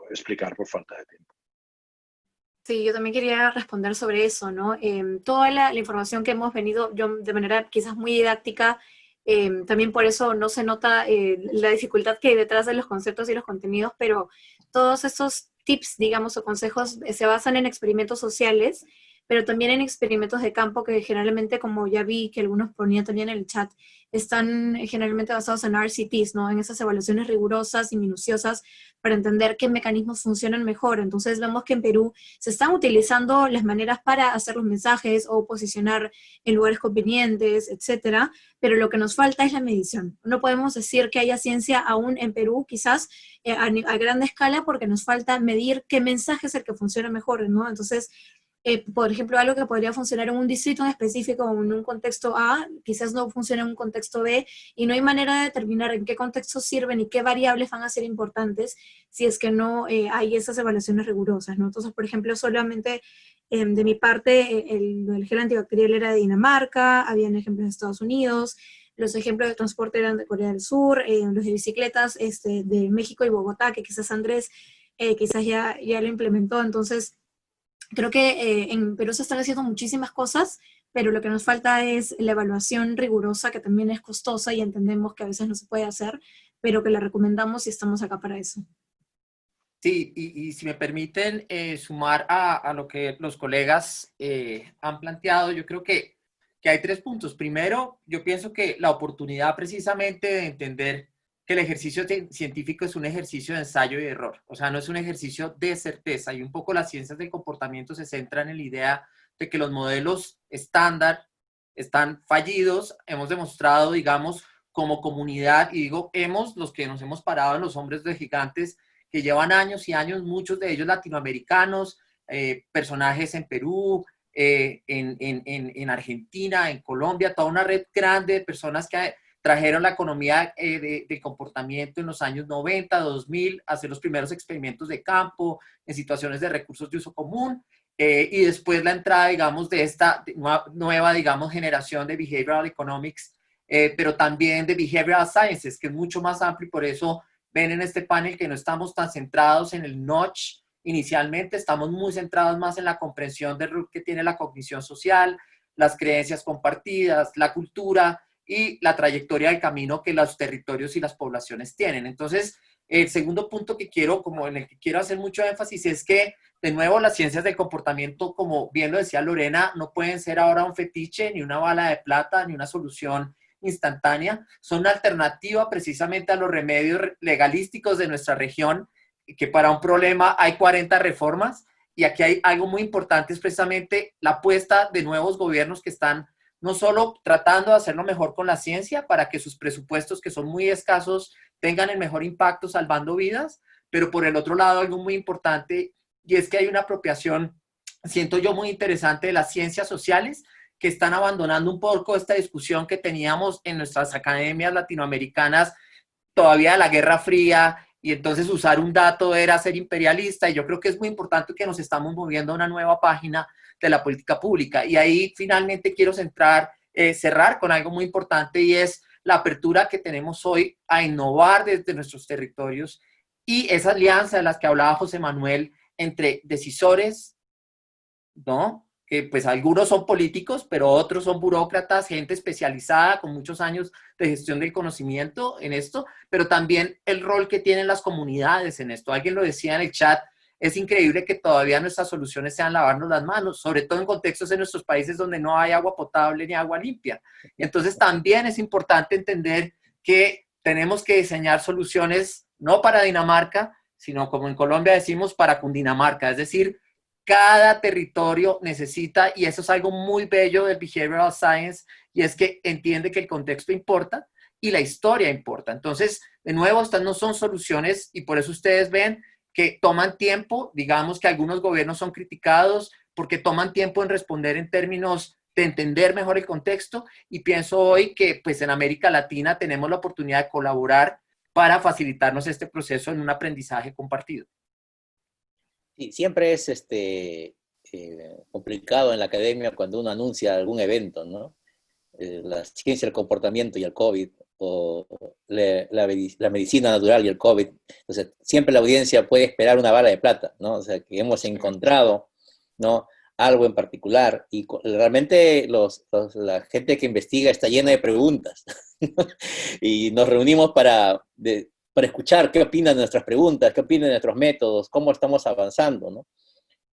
explicar por falta de tiempo. Sí, yo también quería responder sobre eso, ¿no? Toda la información que hemos venido, yo de manera quizás muy didáctica, también por eso no se nota la dificultad que hay detrás de los conceptos y los contenidos, pero todos estos tips, digamos, o consejos se basan en experimentos sociales, pero también en experimentos de campo que generalmente, como ya vi que algunos ponían también en el chat, están generalmente basados en RCTs, ¿no? En esas evaluaciones rigurosas y minuciosas para entender qué mecanismos funcionan mejor. Entonces vemos que en Perú se están utilizando las maneras para hacer los mensajes o posicionar en lugares convenientes, etcétera, pero lo que nos falta es la medición. No podemos decir que haya ciencia aún en Perú, quizás a gran escala, porque nos falta medir qué mensaje es el que funciona mejor, ¿no? Entonces, por ejemplo, algo que podría funcionar en un distrito en específico o en un contexto A, quizás no funciona en un contexto B, y no hay manera de determinar en qué contextos sirven y qué variables van a ser importantes si es que no hay esas evaluaciones rigurosas, ¿no? Entonces, por ejemplo, solamente de mi parte, el gel antibacterial era de Dinamarca, habían ejemplos de Estados Unidos, los ejemplos de transporte eran de Corea del Sur, los de bicicletas de México y Bogotá, que quizás Andrés quizás ya lo implementó. Entonces, creo que en Perú se están haciendo muchísimas cosas, pero lo que nos falta es la evaluación rigurosa, que también es costosa y entendemos que a veces no se puede hacer, pero que la recomendamos y estamos acá para eso. Sí, y si me permiten sumar a lo que los colegas han planteado, yo creo que hay 3 puntos. Primero, yo pienso que la oportunidad precisamente de entender que el ejercicio científico es un ejercicio de ensayo y error, o sea, no es un ejercicio de certeza, y un poco las ciencias del comportamiento se centran en la idea de que los modelos estándar están fallidos. Hemos demostrado, digamos, como comunidad, y digo los que nos hemos parado en los hombros de gigantes, que llevan años y años, muchos de ellos latinoamericanos, personajes en Perú, en Argentina, en Colombia, toda una red grande de personas que trajeron la economía de comportamiento en los años 90, 2000, a hacer los primeros experimentos de campo, en situaciones de recursos de uso común, y después la entrada, digamos, de esta nueva, digamos, generación de Behavioral Economics, pero también de Behavioral Sciences, que es mucho más amplio, y por eso ven en este panel que no estamos tan centrados en el notch inicialmente, estamos muy centrados más en la comprensión del rol que tiene la cognición social, las creencias compartidas, la cultura y la trayectoria del camino que los territorios y las poblaciones tienen. Entonces, el segundo punto que quiero, como en el que quiero hacer mucho énfasis, es que, de nuevo, las ciencias del comportamiento, como bien lo decía Lorena, no pueden ser ahora un fetiche, ni una bala de plata, ni una solución instantánea. Son una alternativa precisamente a los remedios legalísticos de nuestra región, que para un problema hay 40 reformas, y aquí hay algo muy importante, es precisamente la apuesta de nuevos gobiernos que están no solo tratando de hacerlo mejor con la ciencia para que sus presupuestos, que son muy escasos, tengan el mejor impacto salvando vidas, pero por el otro lado algo muy importante, y es que hay una apropiación, siento yo, muy interesante de las ciencias sociales, que están abandonando un poco esta discusión que teníamos en nuestras academias latinoamericanas todavía de la Guerra Fría, y entonces usar un dato era ser imperialista, y yo creo que es muy importante que nos estamos moviendo a una nueva página de la política pública. Y ahí finalmente quiero cerrar con algo muy importante, y es la apertura que tenemos hoy a innovar desde nuestros territorios, y esa alianza de las que hablaba José Manuel entre decisores, ¿no? Que pues algunos son políticos, pero otros son burócratas, gente especializada con muchos años de gestión del conocimiento en esto, pero también el rol que tienen las comunidades en esto. Alguien lo decía en el chat, es increíble que todavía nuestras soluciones sean lavarnos las manos, sobre todo en contextos en nuestros países donde no hay agua potable ni agua limpia. Entonces también es importante entender que tenemos que diseñar soluciones no para Dinamarca, sino, como en Colombia decimos, para Cundinamarca, es decir, cada territorio necesita, y eso es algo muy bello del Behavioral Science, y es que entiende que el contexto importa y la historia importa. Entonces, de nuevo, estas no son soluciones, y por eso ustedes ven que toman tiempo. Digamos que algunos gobiernos son criticados porque toman tiempo en responder en términos de entender mejor el contexto, y pienso hoy que pues en América Latina tenemos la oportunidad de colaborar para facilitarnos este proceso en un aprendizaje compartido. Sí, siempre es complicado en la academia cuando uno anuncia algún evento, ¿no? La ciencia del comportamiento y el COVID, o la medicina natural y el COVID. Entonces, siempre la audiencia puede esperar una bala de plata, ¿no? O sea, que hemos encontrado, ¿no?, algo en particular, y realmente la gente que investiga está llena de preguntas, y nos reunimos para escuchar qué opinan de nuestras preguntas, qué opinan de nuestros métodos, cómo estamos avanzando, ¿no?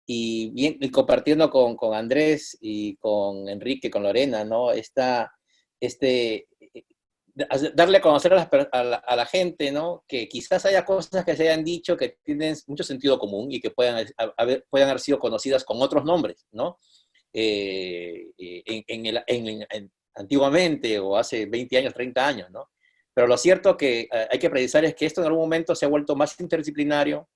Y compartiendo con Andrés y con Enrique, con Lorena, ¿no? Darle a conocer a la gente, ¿no?, que quizás haya cosas que se hayan dicho que tienen mucho sentido común y que puedan haber sido conocidas con otros nombres, ¿no? Antiguamente, o hace 20 años, 30 años, ¿no? Pero lo cierto que hay que precisar es que esto en algún momento se ha vuelto más interdisciplinario,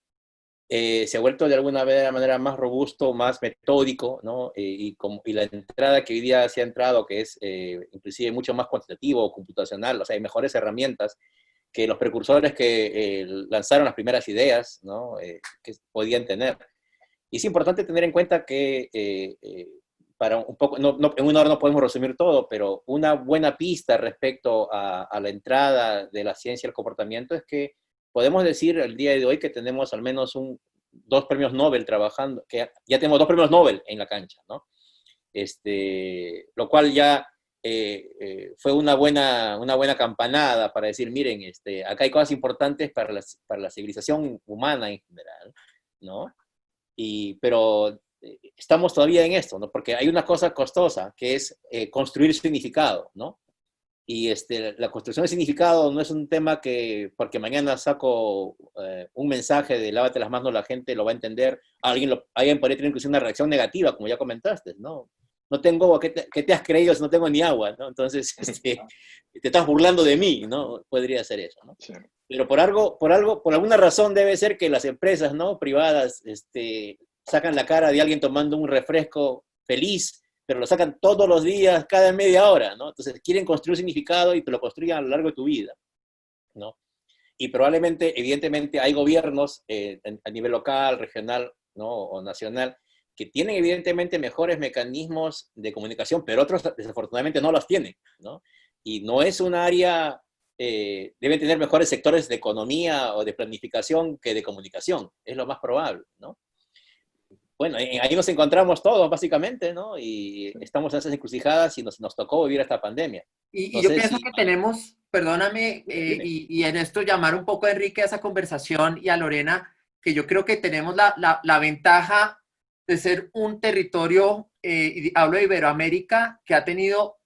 se ha vuelto de alguna manera más robusto, más metódico, ¿no? Y la entrada que hoy día se ha entrado, que es inclusive mucho más cuantitativo o computacional, o sea, hay mejores herramientas que los precursores que lanzaron las primeras ideas, ¿no?, que podían tener. Y es importante tener en cuenta que para un poco, en una hora no podemos resumir todo, pero una buena pista respecto a la entrada de la ciencia del comportamiento es que podemos decir el día de hoy que tenemos al menos 2 premios Nobel trabajando, que ya tenemos 2 premios Nobel en la cancha, ¿no? Lo cual ya fue una buena campanada para decir, miren, acá hay cosas importantes para la civilización humana en general, ¿no? Pero estamos todavía en esto, ¿no? Porque hay una cosa costosa, que es construir significado, ¿no? Y la construcción de significado no es un tema que, porque mañana saco un mensaje de lávate las manos, la gente lo va a entender. Alguien podría tener incluso una reacción negativa, como ya comentaste, ¿no? No tengo agua, ¿qué te has creído si no tengo ni agua, ¿no? Entonces, te estás burlando de mí, ¿no? Podría ser eso, ¿no? Sí. Pero por alguna razón debe ser que las empresas, ¿no?, privadas, sacan la cara de alguien tomando un refresco feliz, pero lo sacan todos los días, cada media hora, ¿no? Entonces quieren construir un significado y te lo construyen a lo largo de tu vida, ¿no? Y probablemente, evidentemente, hay gobiernos a nivel local, regional, ¿no? O nacional, que tienen evidentemente mejores mecanismos de comunicación, pero otros desafortunadamente no los tienen, ¿no? Y no es un área, deben tener mejores sectores de economía o de planificación que de comunicación, es lo más probable, ¿no? Bueno, ahí nos encontramos todos, básicamente, ¿no? Y estamos en esas encrucijadas y nos tocó vivir esta pandemia. Y No yo sé pienso si... que tenemos, perdóname, y en esto llamar un poco a Enrique a esa conversación y a Lorena, que yo creo que tenemos la ventaja de ser un territorio, y hablo de Iberoamérica, que ha tenido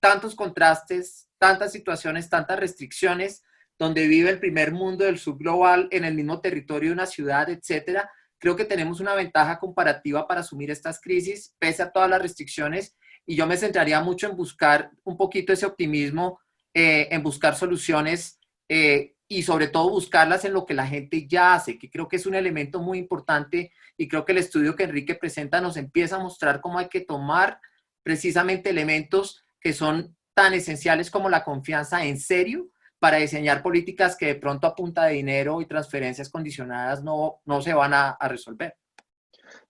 tantos contrastes, tantas situaciones, tantas restricciones, donde vive el primer mundo del subglobal en el mismo territorio de una ciudad, etcétera. Creo que tenemos una ventaja comparativa para asumir estas crisis, pese a todas las restricciones, y yo me centraría mucho en buscar un poquito ese optimismo, en buscar soluciones y sobre todo buscarlas en lo que la gente ya hace, que creo que es un elemento muy importante, y creo que el estudio que Enrique presenta nos empieza a mostrar cómo hay que tomar precisamente elementos que son tan esenciales como la confianza en serio para diseñar políticas que de pronto a punta de dinero y transferencias condicionadas no se van a resolver.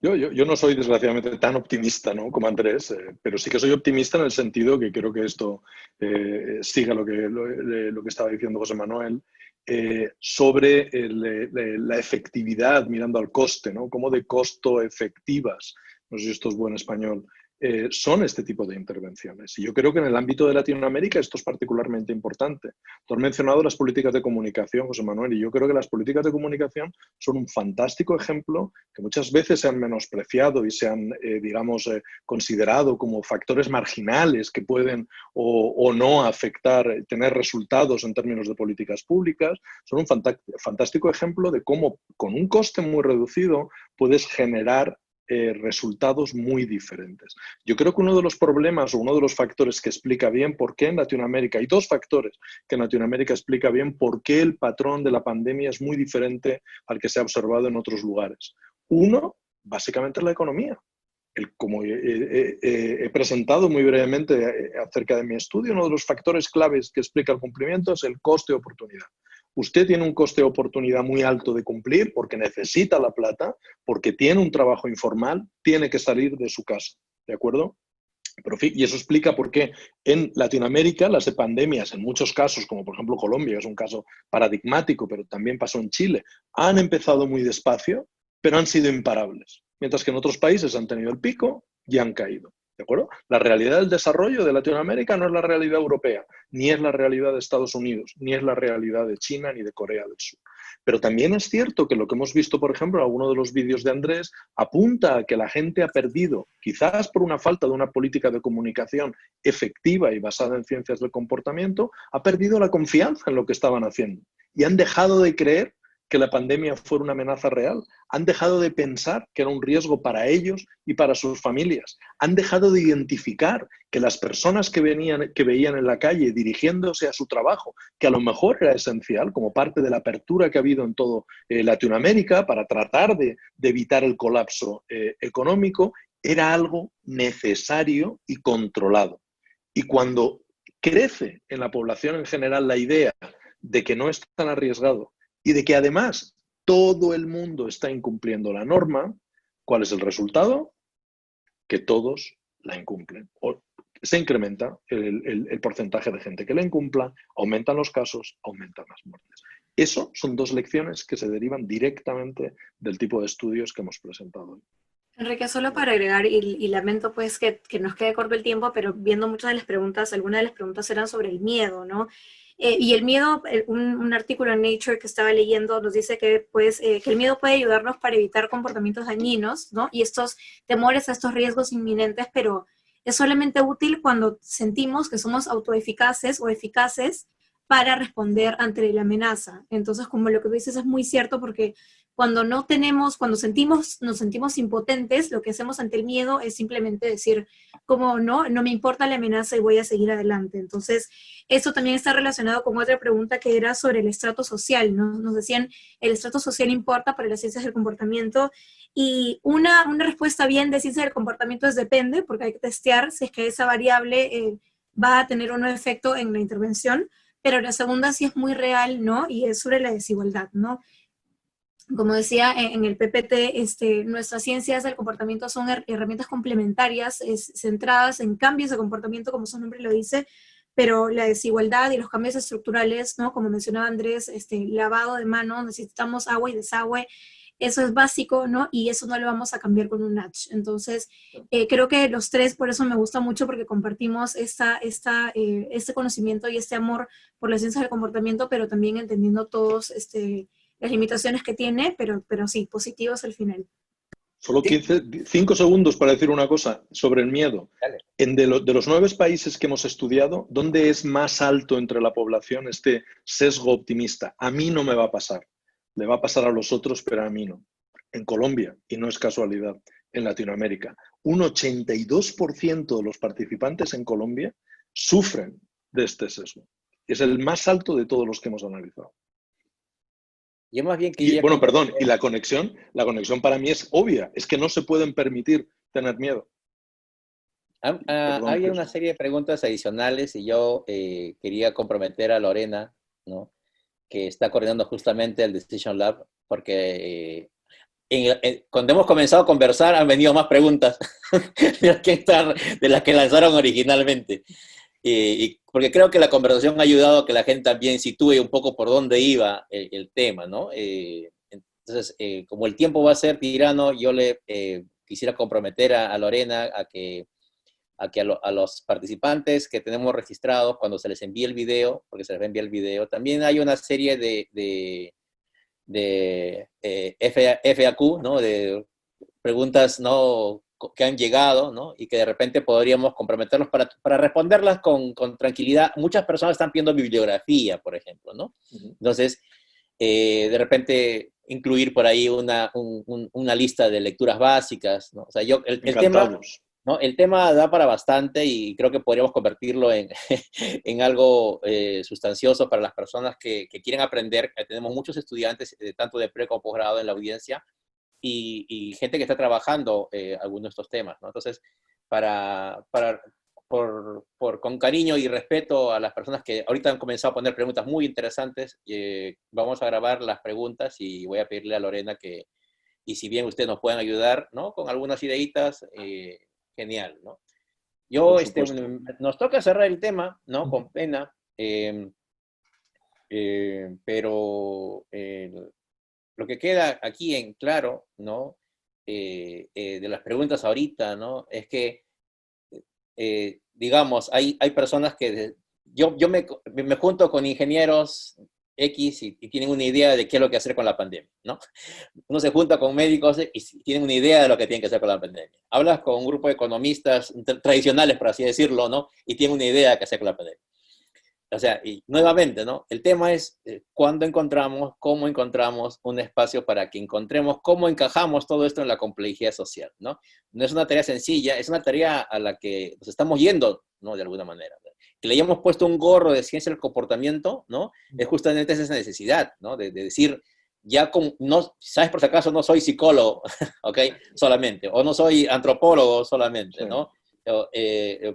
Yo no soy desgraciadamente tan optimista, ¿no?, como Andrés, pero sí que soy optimista en el sentido que creo que esto siga lo que estaba diciendo José Manuel, sobre la efectividad mirando al coste, ¿no?, cómo de costo efectivas, no sé si esto es buen español, son este tipo de intervenciones. Y yo creo que en el ámbito de Latinoamérica esto es particularmente importante. Tú has mencionado las políticas de comunicación, José Manuel, y yo creo que las políticas de comunicación son un fantástico ejemplo que muchas veces se han menospreciado y se han, considerado como factores marginales que pueden o no afectar, tener resultados en términos de políticas públicas. Son un fantástico ejemplo de cómo con un coste muy reducido puedes generar resultados muy diferentes. Yo creo que uno de los problemas o uno de los factores que explica bien por qué en Latinoamérica, hay dos factores que en Latinoamérica explica bien por qué el patrón de la pandemia es muy diferente al que se ha observado en otros lugares. Uno, básicamente, es la economía. Como he presentado muy brevemente acerca de mi estudio, uno de los factores claves que explica el cumplimiento es el coste de oportunidad. Usted tiene un coste de oportunidad muy alto de cumplir porque necesita la plata, porque tiene un trabajo informal, tiene que salir de su casa, ¿de acuerdo? Y eso explica por qué en Latinoamérica las pandemias, en muchos casos, como por ejemplo Colombia, que es un caso paradigmático, pero también pasó en Chile, han empezado muy despacio, pero han sido imparables. Mientras que en otros países han tenido el pico y han caído. ¿De acuerdo? La realidad del desarrollo de Latinoamérica no es la realidad europea, ni es la realidad de Estados Unidos, ni es la realidad de China ni de Corea del Sur. Pero también es cierto que lo que hemos visto, por ejemplo, en alguno de los vídeos de Andrés, apunta a que la gente ha perdido, quizás por una falta de una política de comunicación efectiva y basada en ciencias del comportamiento, ha perdido la confianza en lo que estaban haciendo y han dejado de creer que la pandemia fuera una amenaza real. Han dejado de pensar que era un riesgo para ellos y para sus familias. Han dejado de identificar que las personas que veían en la calle dirigiéndose a su trabajo, que a lo mejor era esencial como parte de la apertura que ha habido en todo Latinoamérica para tratar de evitar el colapso económico, era algo necesario y controlado. Y cuando crece en la población en general la idea de que no es tan arriesgado y de que además todo el mundo está incumpliendo la norma, ¿cuál es el resultado? Que todos la incumplen. O se incrementa el porcentaje de gente que la incumpla, aumentan los casos, aumentan las muertes. Eso son dos lecciones que se derivan directamente del tipo de estudios que hemos presentado hoy. Enrique, solo para agregar, y lamento pues que nos quede corto el tiempo, pero viendo muchas de las preguntas, algunas de las preguntas eran sobre el miedo, ¿no? Y el miedo, un artículo en Nature que estaba leyendo nos dice que el miedo puede ayudarnos para evitar comportamientos dañinos, ¿no? Y estos temores a estos riesgos inminentes, pero es solamente útil cuando sentimos que somos autoeficaces o eficaces para responder ante la amenaza. Entonces, como lo que tú dices es muy cierto, porque cuando nos sentimos impotentes, lo que hacemos ante el miedo es simplemente decir, como no me importa la amenaza y voy a seguir adelante. Entonces, eso también está relacionado con otra pregunta que era sobre el estrato social, ¿no? Nos decían, el estrato social importa para las ciencias del comportamiento, y una respuesta bien de ciencias del comportamiento es depende, porque hay que testear si es que esa variable va a tener o no efecto en la intervención, pero la segunda sí es muy real, ¿no? Y es sobre la desigualdad, ¿no? Como decía en el PPT, nuestras ciencias del comportamiento son herramientas complementarias, centradas en cambios de comportamiento, como su nombre lo dice, pero la desigualdad y los cambios estructurales, ¿no? Como mencionaba Andrés, lavado de manos, necesitamos agua y desagüe, eso es básico, ¿no? Y eso no lo vamos a cambiar con un nudge. Entonces, creo que los tres, por eso me gusta mucho, porque compartimos este conocimiento y este amor por las ciencias del comportamiento, pero también entendiendo todos las limitaciones que tiene, pero sí, positivos al final. Solo 5 segundos para decir una cosa sobre el miedo. De los 9 países que hemos estudiado, ¿dónde es más alto entre la población este sesgo optimista? A mí no me va a pasar. Le va a pasar a los otros, pero a mí no. En Colombia, y no es casualidad, en Latinoamérica, un 82% de los participantes en Colombia sufren de este sesgo. Es el más alto de todos los que hemos analizado. Yo más bien bueno, perdón, y la conexión para mí es obvia, es que no se pueden permitir tener miedo. Hay una serie de preguntas adicionales y yo quería comprometer a Lorena, ¿no?, que está coordinando justamente el Decision Lab, porque cuando hemos comenzado a conversar han venido más preguntas de las que lanzaron originalmente. Porque creo que la conversación ha ayudado a que la gente también sitúe un poco por dónde iba el tema, ¿no? Entonces, como el tiempo va a ser tirano, yo le quisiera comprometer a Lorena a que a los participantes que tenemos registrados, cuando se les envíe el video, porque se les va a enviar el video, también hay una serie de FAQ, ¿no?, de preguntas, ¿no?, que han llegado, ¿no?, y que de repente podríamos comprometerlos para responderlas con tranquilidad. Muchas personas están pidiendo bibliografía, por ejemplo, ¿no? Entonces, de repente incluir por ahí una lista de lecturas básicas, ¿no? O sea, el tema da para bastante y creo que podríamos convertirlo en algo sustancioso para las personas que quieren aprender. Tenemos muchos estudiantes, tanto de pre como posgrado en la audiencia, y gente que está trabajando algunos de estos temas, ¿no? Entonces, con cariño y respeto a las personas que ahorita han comenzado a poner preguntas muy interesantes, vamos a grabar las preguntas y voy a pedirle a Lorena y si bien ustedes nos pueden ayudar, ¿no?, con algunas ideitas, genial, ¿no? Nos toca cerrar el tema, ¿no?, con pena, pero lo que queda aquí en claro, ¿no?, de las preguntas ahorita, ¿no?, es que, digamos, hay personas que... Yo me junto con ingenieros X y tienen una idea de qué es lo que hacer con la pandemia, ¿no? Uno se junta con médicos y tienen una idea de lo que tienen que hacer con la pandemia. Hablas con un grupo de economistas tradicionales, por así decirlo, ¿no?, y tienen una idea de qué hacer con la pandemia. O sea, y nuevamente, ¿no?, el tema es cuándo encontramos, cómo encontramos un espacio para que encontremos cómo encajamos todo esto en la complejidad social, ¿no? No es una tarea sencilla, es una tarea a la que nos estamos yendo, ¿no?, de alguna manera. Que le hayamos puesto un gorro de ciencia del comportamiento, ¿no?, es justamente esa necesidad, ¿no?, de decir, no, ¿sabes? Por si acaso no soy psicólogo, ¿ok?, solamente, o no soy antropólogo solamente, ¿no?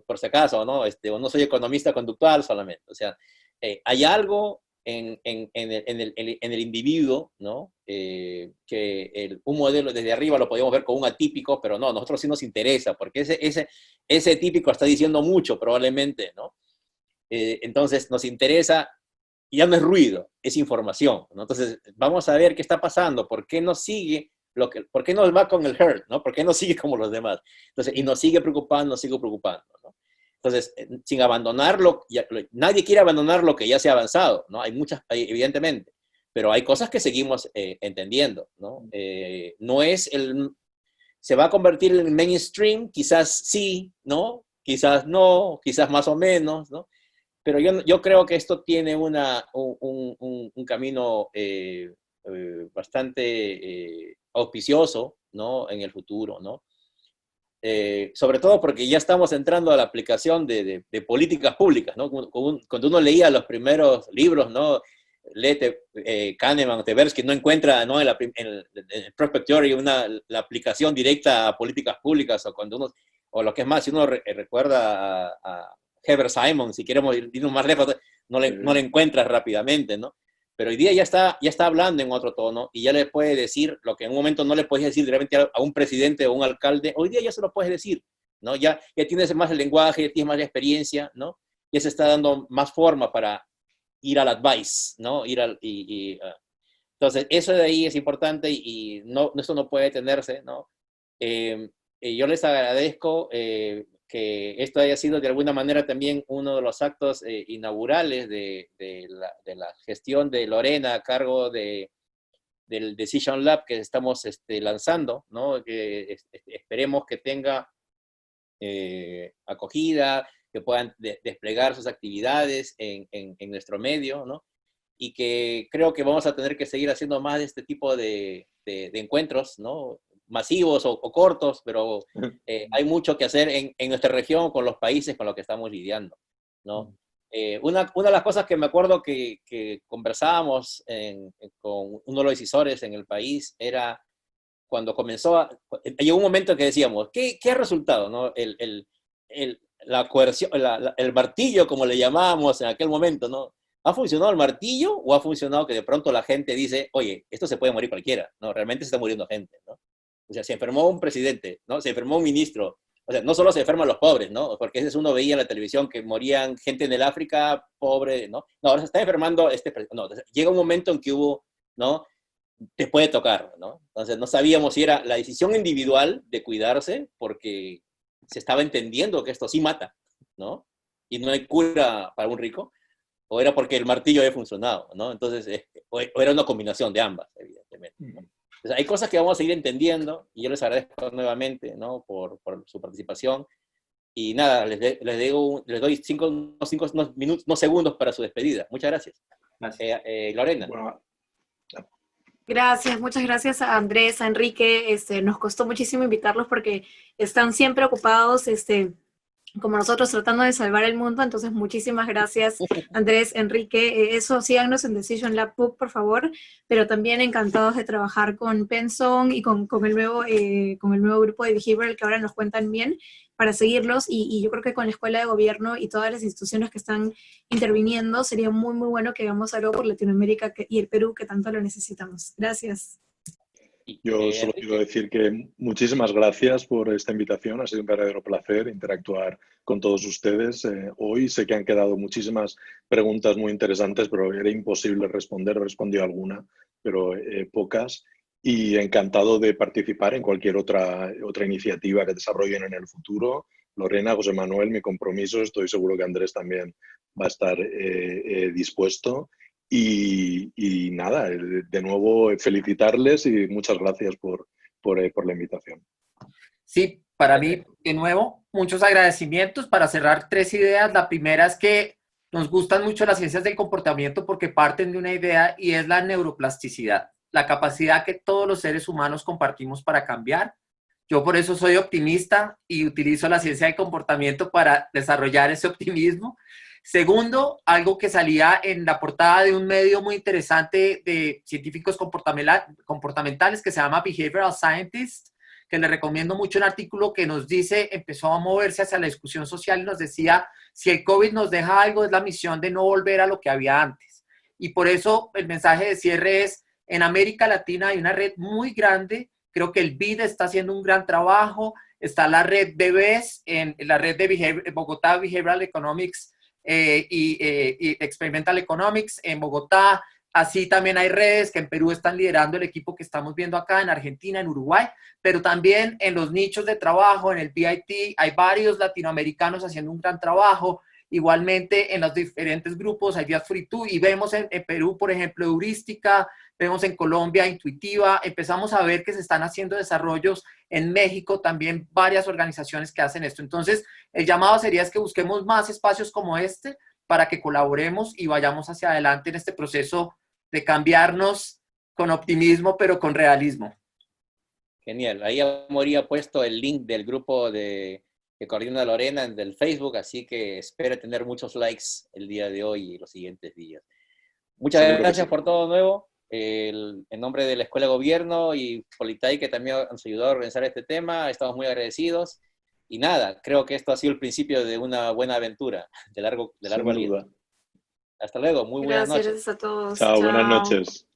Por si acaso, ¿no? O no soy economista conductual solamente. O sea, hay algo en el individuo, ¿no?, que un modelo desde arriba lo podemos ver como un atípico, pero no, nosotros sí nos interesa, porque ese típico está diciendo mucho probablemente, ¿no? Entonces nos interesa, y ya no es ruido, es información, ¿no? Entonces vamos a ver qué está pasando, por qué no sigue ¿por qué no va con el herd, ¿no? ¿Por qué no sigue como los demás? Entonces, y nos sigue preocupando, ¿no? Entonces, sin abandonarlo, nadie quiere abandonar lo que ya se ha avanzado, ¿no? Evidentemente, pero hay cosas que seguimos entendiendo, ¿no? Se va a convertir en el mainstream, quizás sí, ¿no? Quizás no, quizás más o menos, ¿no? Pero yo creo que esto tiene un camino bastante auspicioso, ¿no? En el futuro, ¿no? Sobre todo porque ya estamos entrando a la aplicación de políticas públicas, ¿no? Cuando uno leía los primeros libros, ¿no? Lee Kahneman, Tversky, no encuentra, ¿no? en el Prospect Theory la aplicación directa a políticas públicas, o lo que es más, si uno recuerda a Herbert Simon, si queremos irnos más lejos, no le encuentras rápidamente, ¿no? Pero hoy día ya está hablando en otro tono y ya le puede decir lo que en un momento no le puedes decir directamente a un presidente o un alcalde, hoy día ya se lo puedes decir, ¿no? Ya tienes más el lenguaje, ya tienes más la experiencia, ¿no? Ya se está dando más forma para ir al advice, ¿no? Entonces, eso de ahí es importante y no, eso no puede detenerse, ¿no? Yo les agradezco que esto haya sido de alguna manera también uno de los actos inaugurales de la gestión de Lorena a cargo del Decision Lab que estamos lanzando, ¿no? Que esperemos que tenga acogida, que puedan desplegar sus actividades en nuestro medio, ¿no? Y que creo que vamos a tener que seguir haciendo más de este tipo de encuentros, ¿no? Masivos o cortos, pero hay mucho que hacer en nuestra región con los países con los que estamos lidiando, ¿no? Una de las cosas que me acuerdo que conversábamos con uno de los decisores en el país era cuando llegó un momento en que decíamos, ¿qué ha resultado, no? La coerción, el martillo, como le llamábamos en aquel momento, ¿no? ¿Ha funcionado el martillo o ha funcionado que de pronto la gente dice, oye, esto se puede morir cualquiera, ¿no? Realmente se está muriendo gente, ¿no? O sea, se enfermó un presidente, ¿no? Se enfermó un ministro. O sea, no solo se enferman los pobres, ¿no? Porque a veces uno veía en la televisión que morían gente en el África pobre, ¿no? No, ahora se está enfermando no, llega un momento en que hubo, ¿no? Te puede tocar, ¿no? Entonces no sabíamos si era la decisión individual de cuidarse porque se estaba entendiendo que esto sí mata, ¿no? Y no hay cura para un rico, o era porque el martillo había funcionado, ¿no? Entonces, o era una combinación de ambas, evidentemente, ¿no? Entonces, hay cosas que vamos a seguir entendiendo y yo les agradezco nuevamente, ¿no? por su participación. Y nada, les doy unos segundos para su despedida. Muchas gracias. Lorena. Bueno. Gracias, muchas gracias a Andrés, a Enrique. Nos costó muchísimo invitarlos porque están siempre ocupados, como nosotros, tratando de salvar el mundo. Entonces, muchísimas gracias, Andrés, Enrique. Eso, síganos en Decision Lab Book, por favor, pero también encantados de trabajar con Penson y con el nuevo grupo de Behavioral que ahora nos cuentan bien, para seguirlos, y yo creo que con la Escuela de Gobierno y todas las instituciones que están interviniendo, sería muy, muy bueno que hagamos algo por Latinoamérica y el Perú, que tanto lo necesitamos. Gracias. Yo solo quiero decir que muchísimas gracias por esta invitación. Ha sido un verdadero placer interactuar con todos ustedes. Hoy sé que han quedado muchísimas preguntas muy interesantes, pero era imposible responder. Respondió alguna, pero pocas. Y encantado de participar en cualquier otra iniciativa que desarrollen en el futuro. Lorena, José Manuel, mi compromiso. Estoy seguro que Andrés también va a estar dispuesto. Y nada, de nuevo felicitarles y muchas gracias por la invitación. Sí, para mí, de nuevo, muchos agradecimientos. Para cerrar, 3 ideas. La primera es que nos gustan mucho las ciencias del comportamiento porque parten de una idea y es la neuroplasticidad, la capacidad que todos los seres humanos compartimos para cambiar. Yo por eso soy optimista y utilizo la ciencia del comportamiento para desarrollar ese optimismo. Segundo, algo que salía en la portada de un medio muy interesante de científicos comportamentales que se llama Behavioral Scientist, que le recomiendo mucho, un artículo que nos dice, empezó a moverse hacia la discusión social y nos decía, si el COVID nos deja algo, es la misión de no volver a lo que había antes. Y por eso el mensaje de cierre es, en América Latina hay una red muy grande, creo que el BID está haciendo un gran trabajo, está la red BBS, en la red de Bogotá Behavioral Economics, y Experimental Economics en Bogotá. Así también hay redes que en Perú están liderando el equipo que estamos viendo acá, en Argentina, en Uruguay, pero también en los nichos de trabajo, en el BIT, hay varios latinoamericanos haciendo un gran trabajo. Igualmente en los diferentes grupos hay Días Free Too, y vemos en Perú, por ejemplo, Heurística, vemos en Colombia Intuitiva, empezamos a ver que se están haciendo desarrollos en México, también varias organizaciones que hacen esto. Entonces, el llamado sería es que busquemos más espacios como este para que colaboremos y vayamos hacia adelante en este proceso de cambiarnos con optimismo, pero con realismo. Genial. Ahí habría puesto el link del grupo que coordina Lorena del Facebook, así que espero tener muchos likes el día de hoy y los siguientes días. Muchas gracias por todo nuevo. En nombre de la Escuela de Gobierno y Politei, que también nos ayudó a organizar este tema, estamos muy agradecidos. Y nada, creo que esto ha sido el principio de una buena aventura, de largo aliento. Hasta luego, muy buenas noches. Gracias a todos. Chao, buenas noches.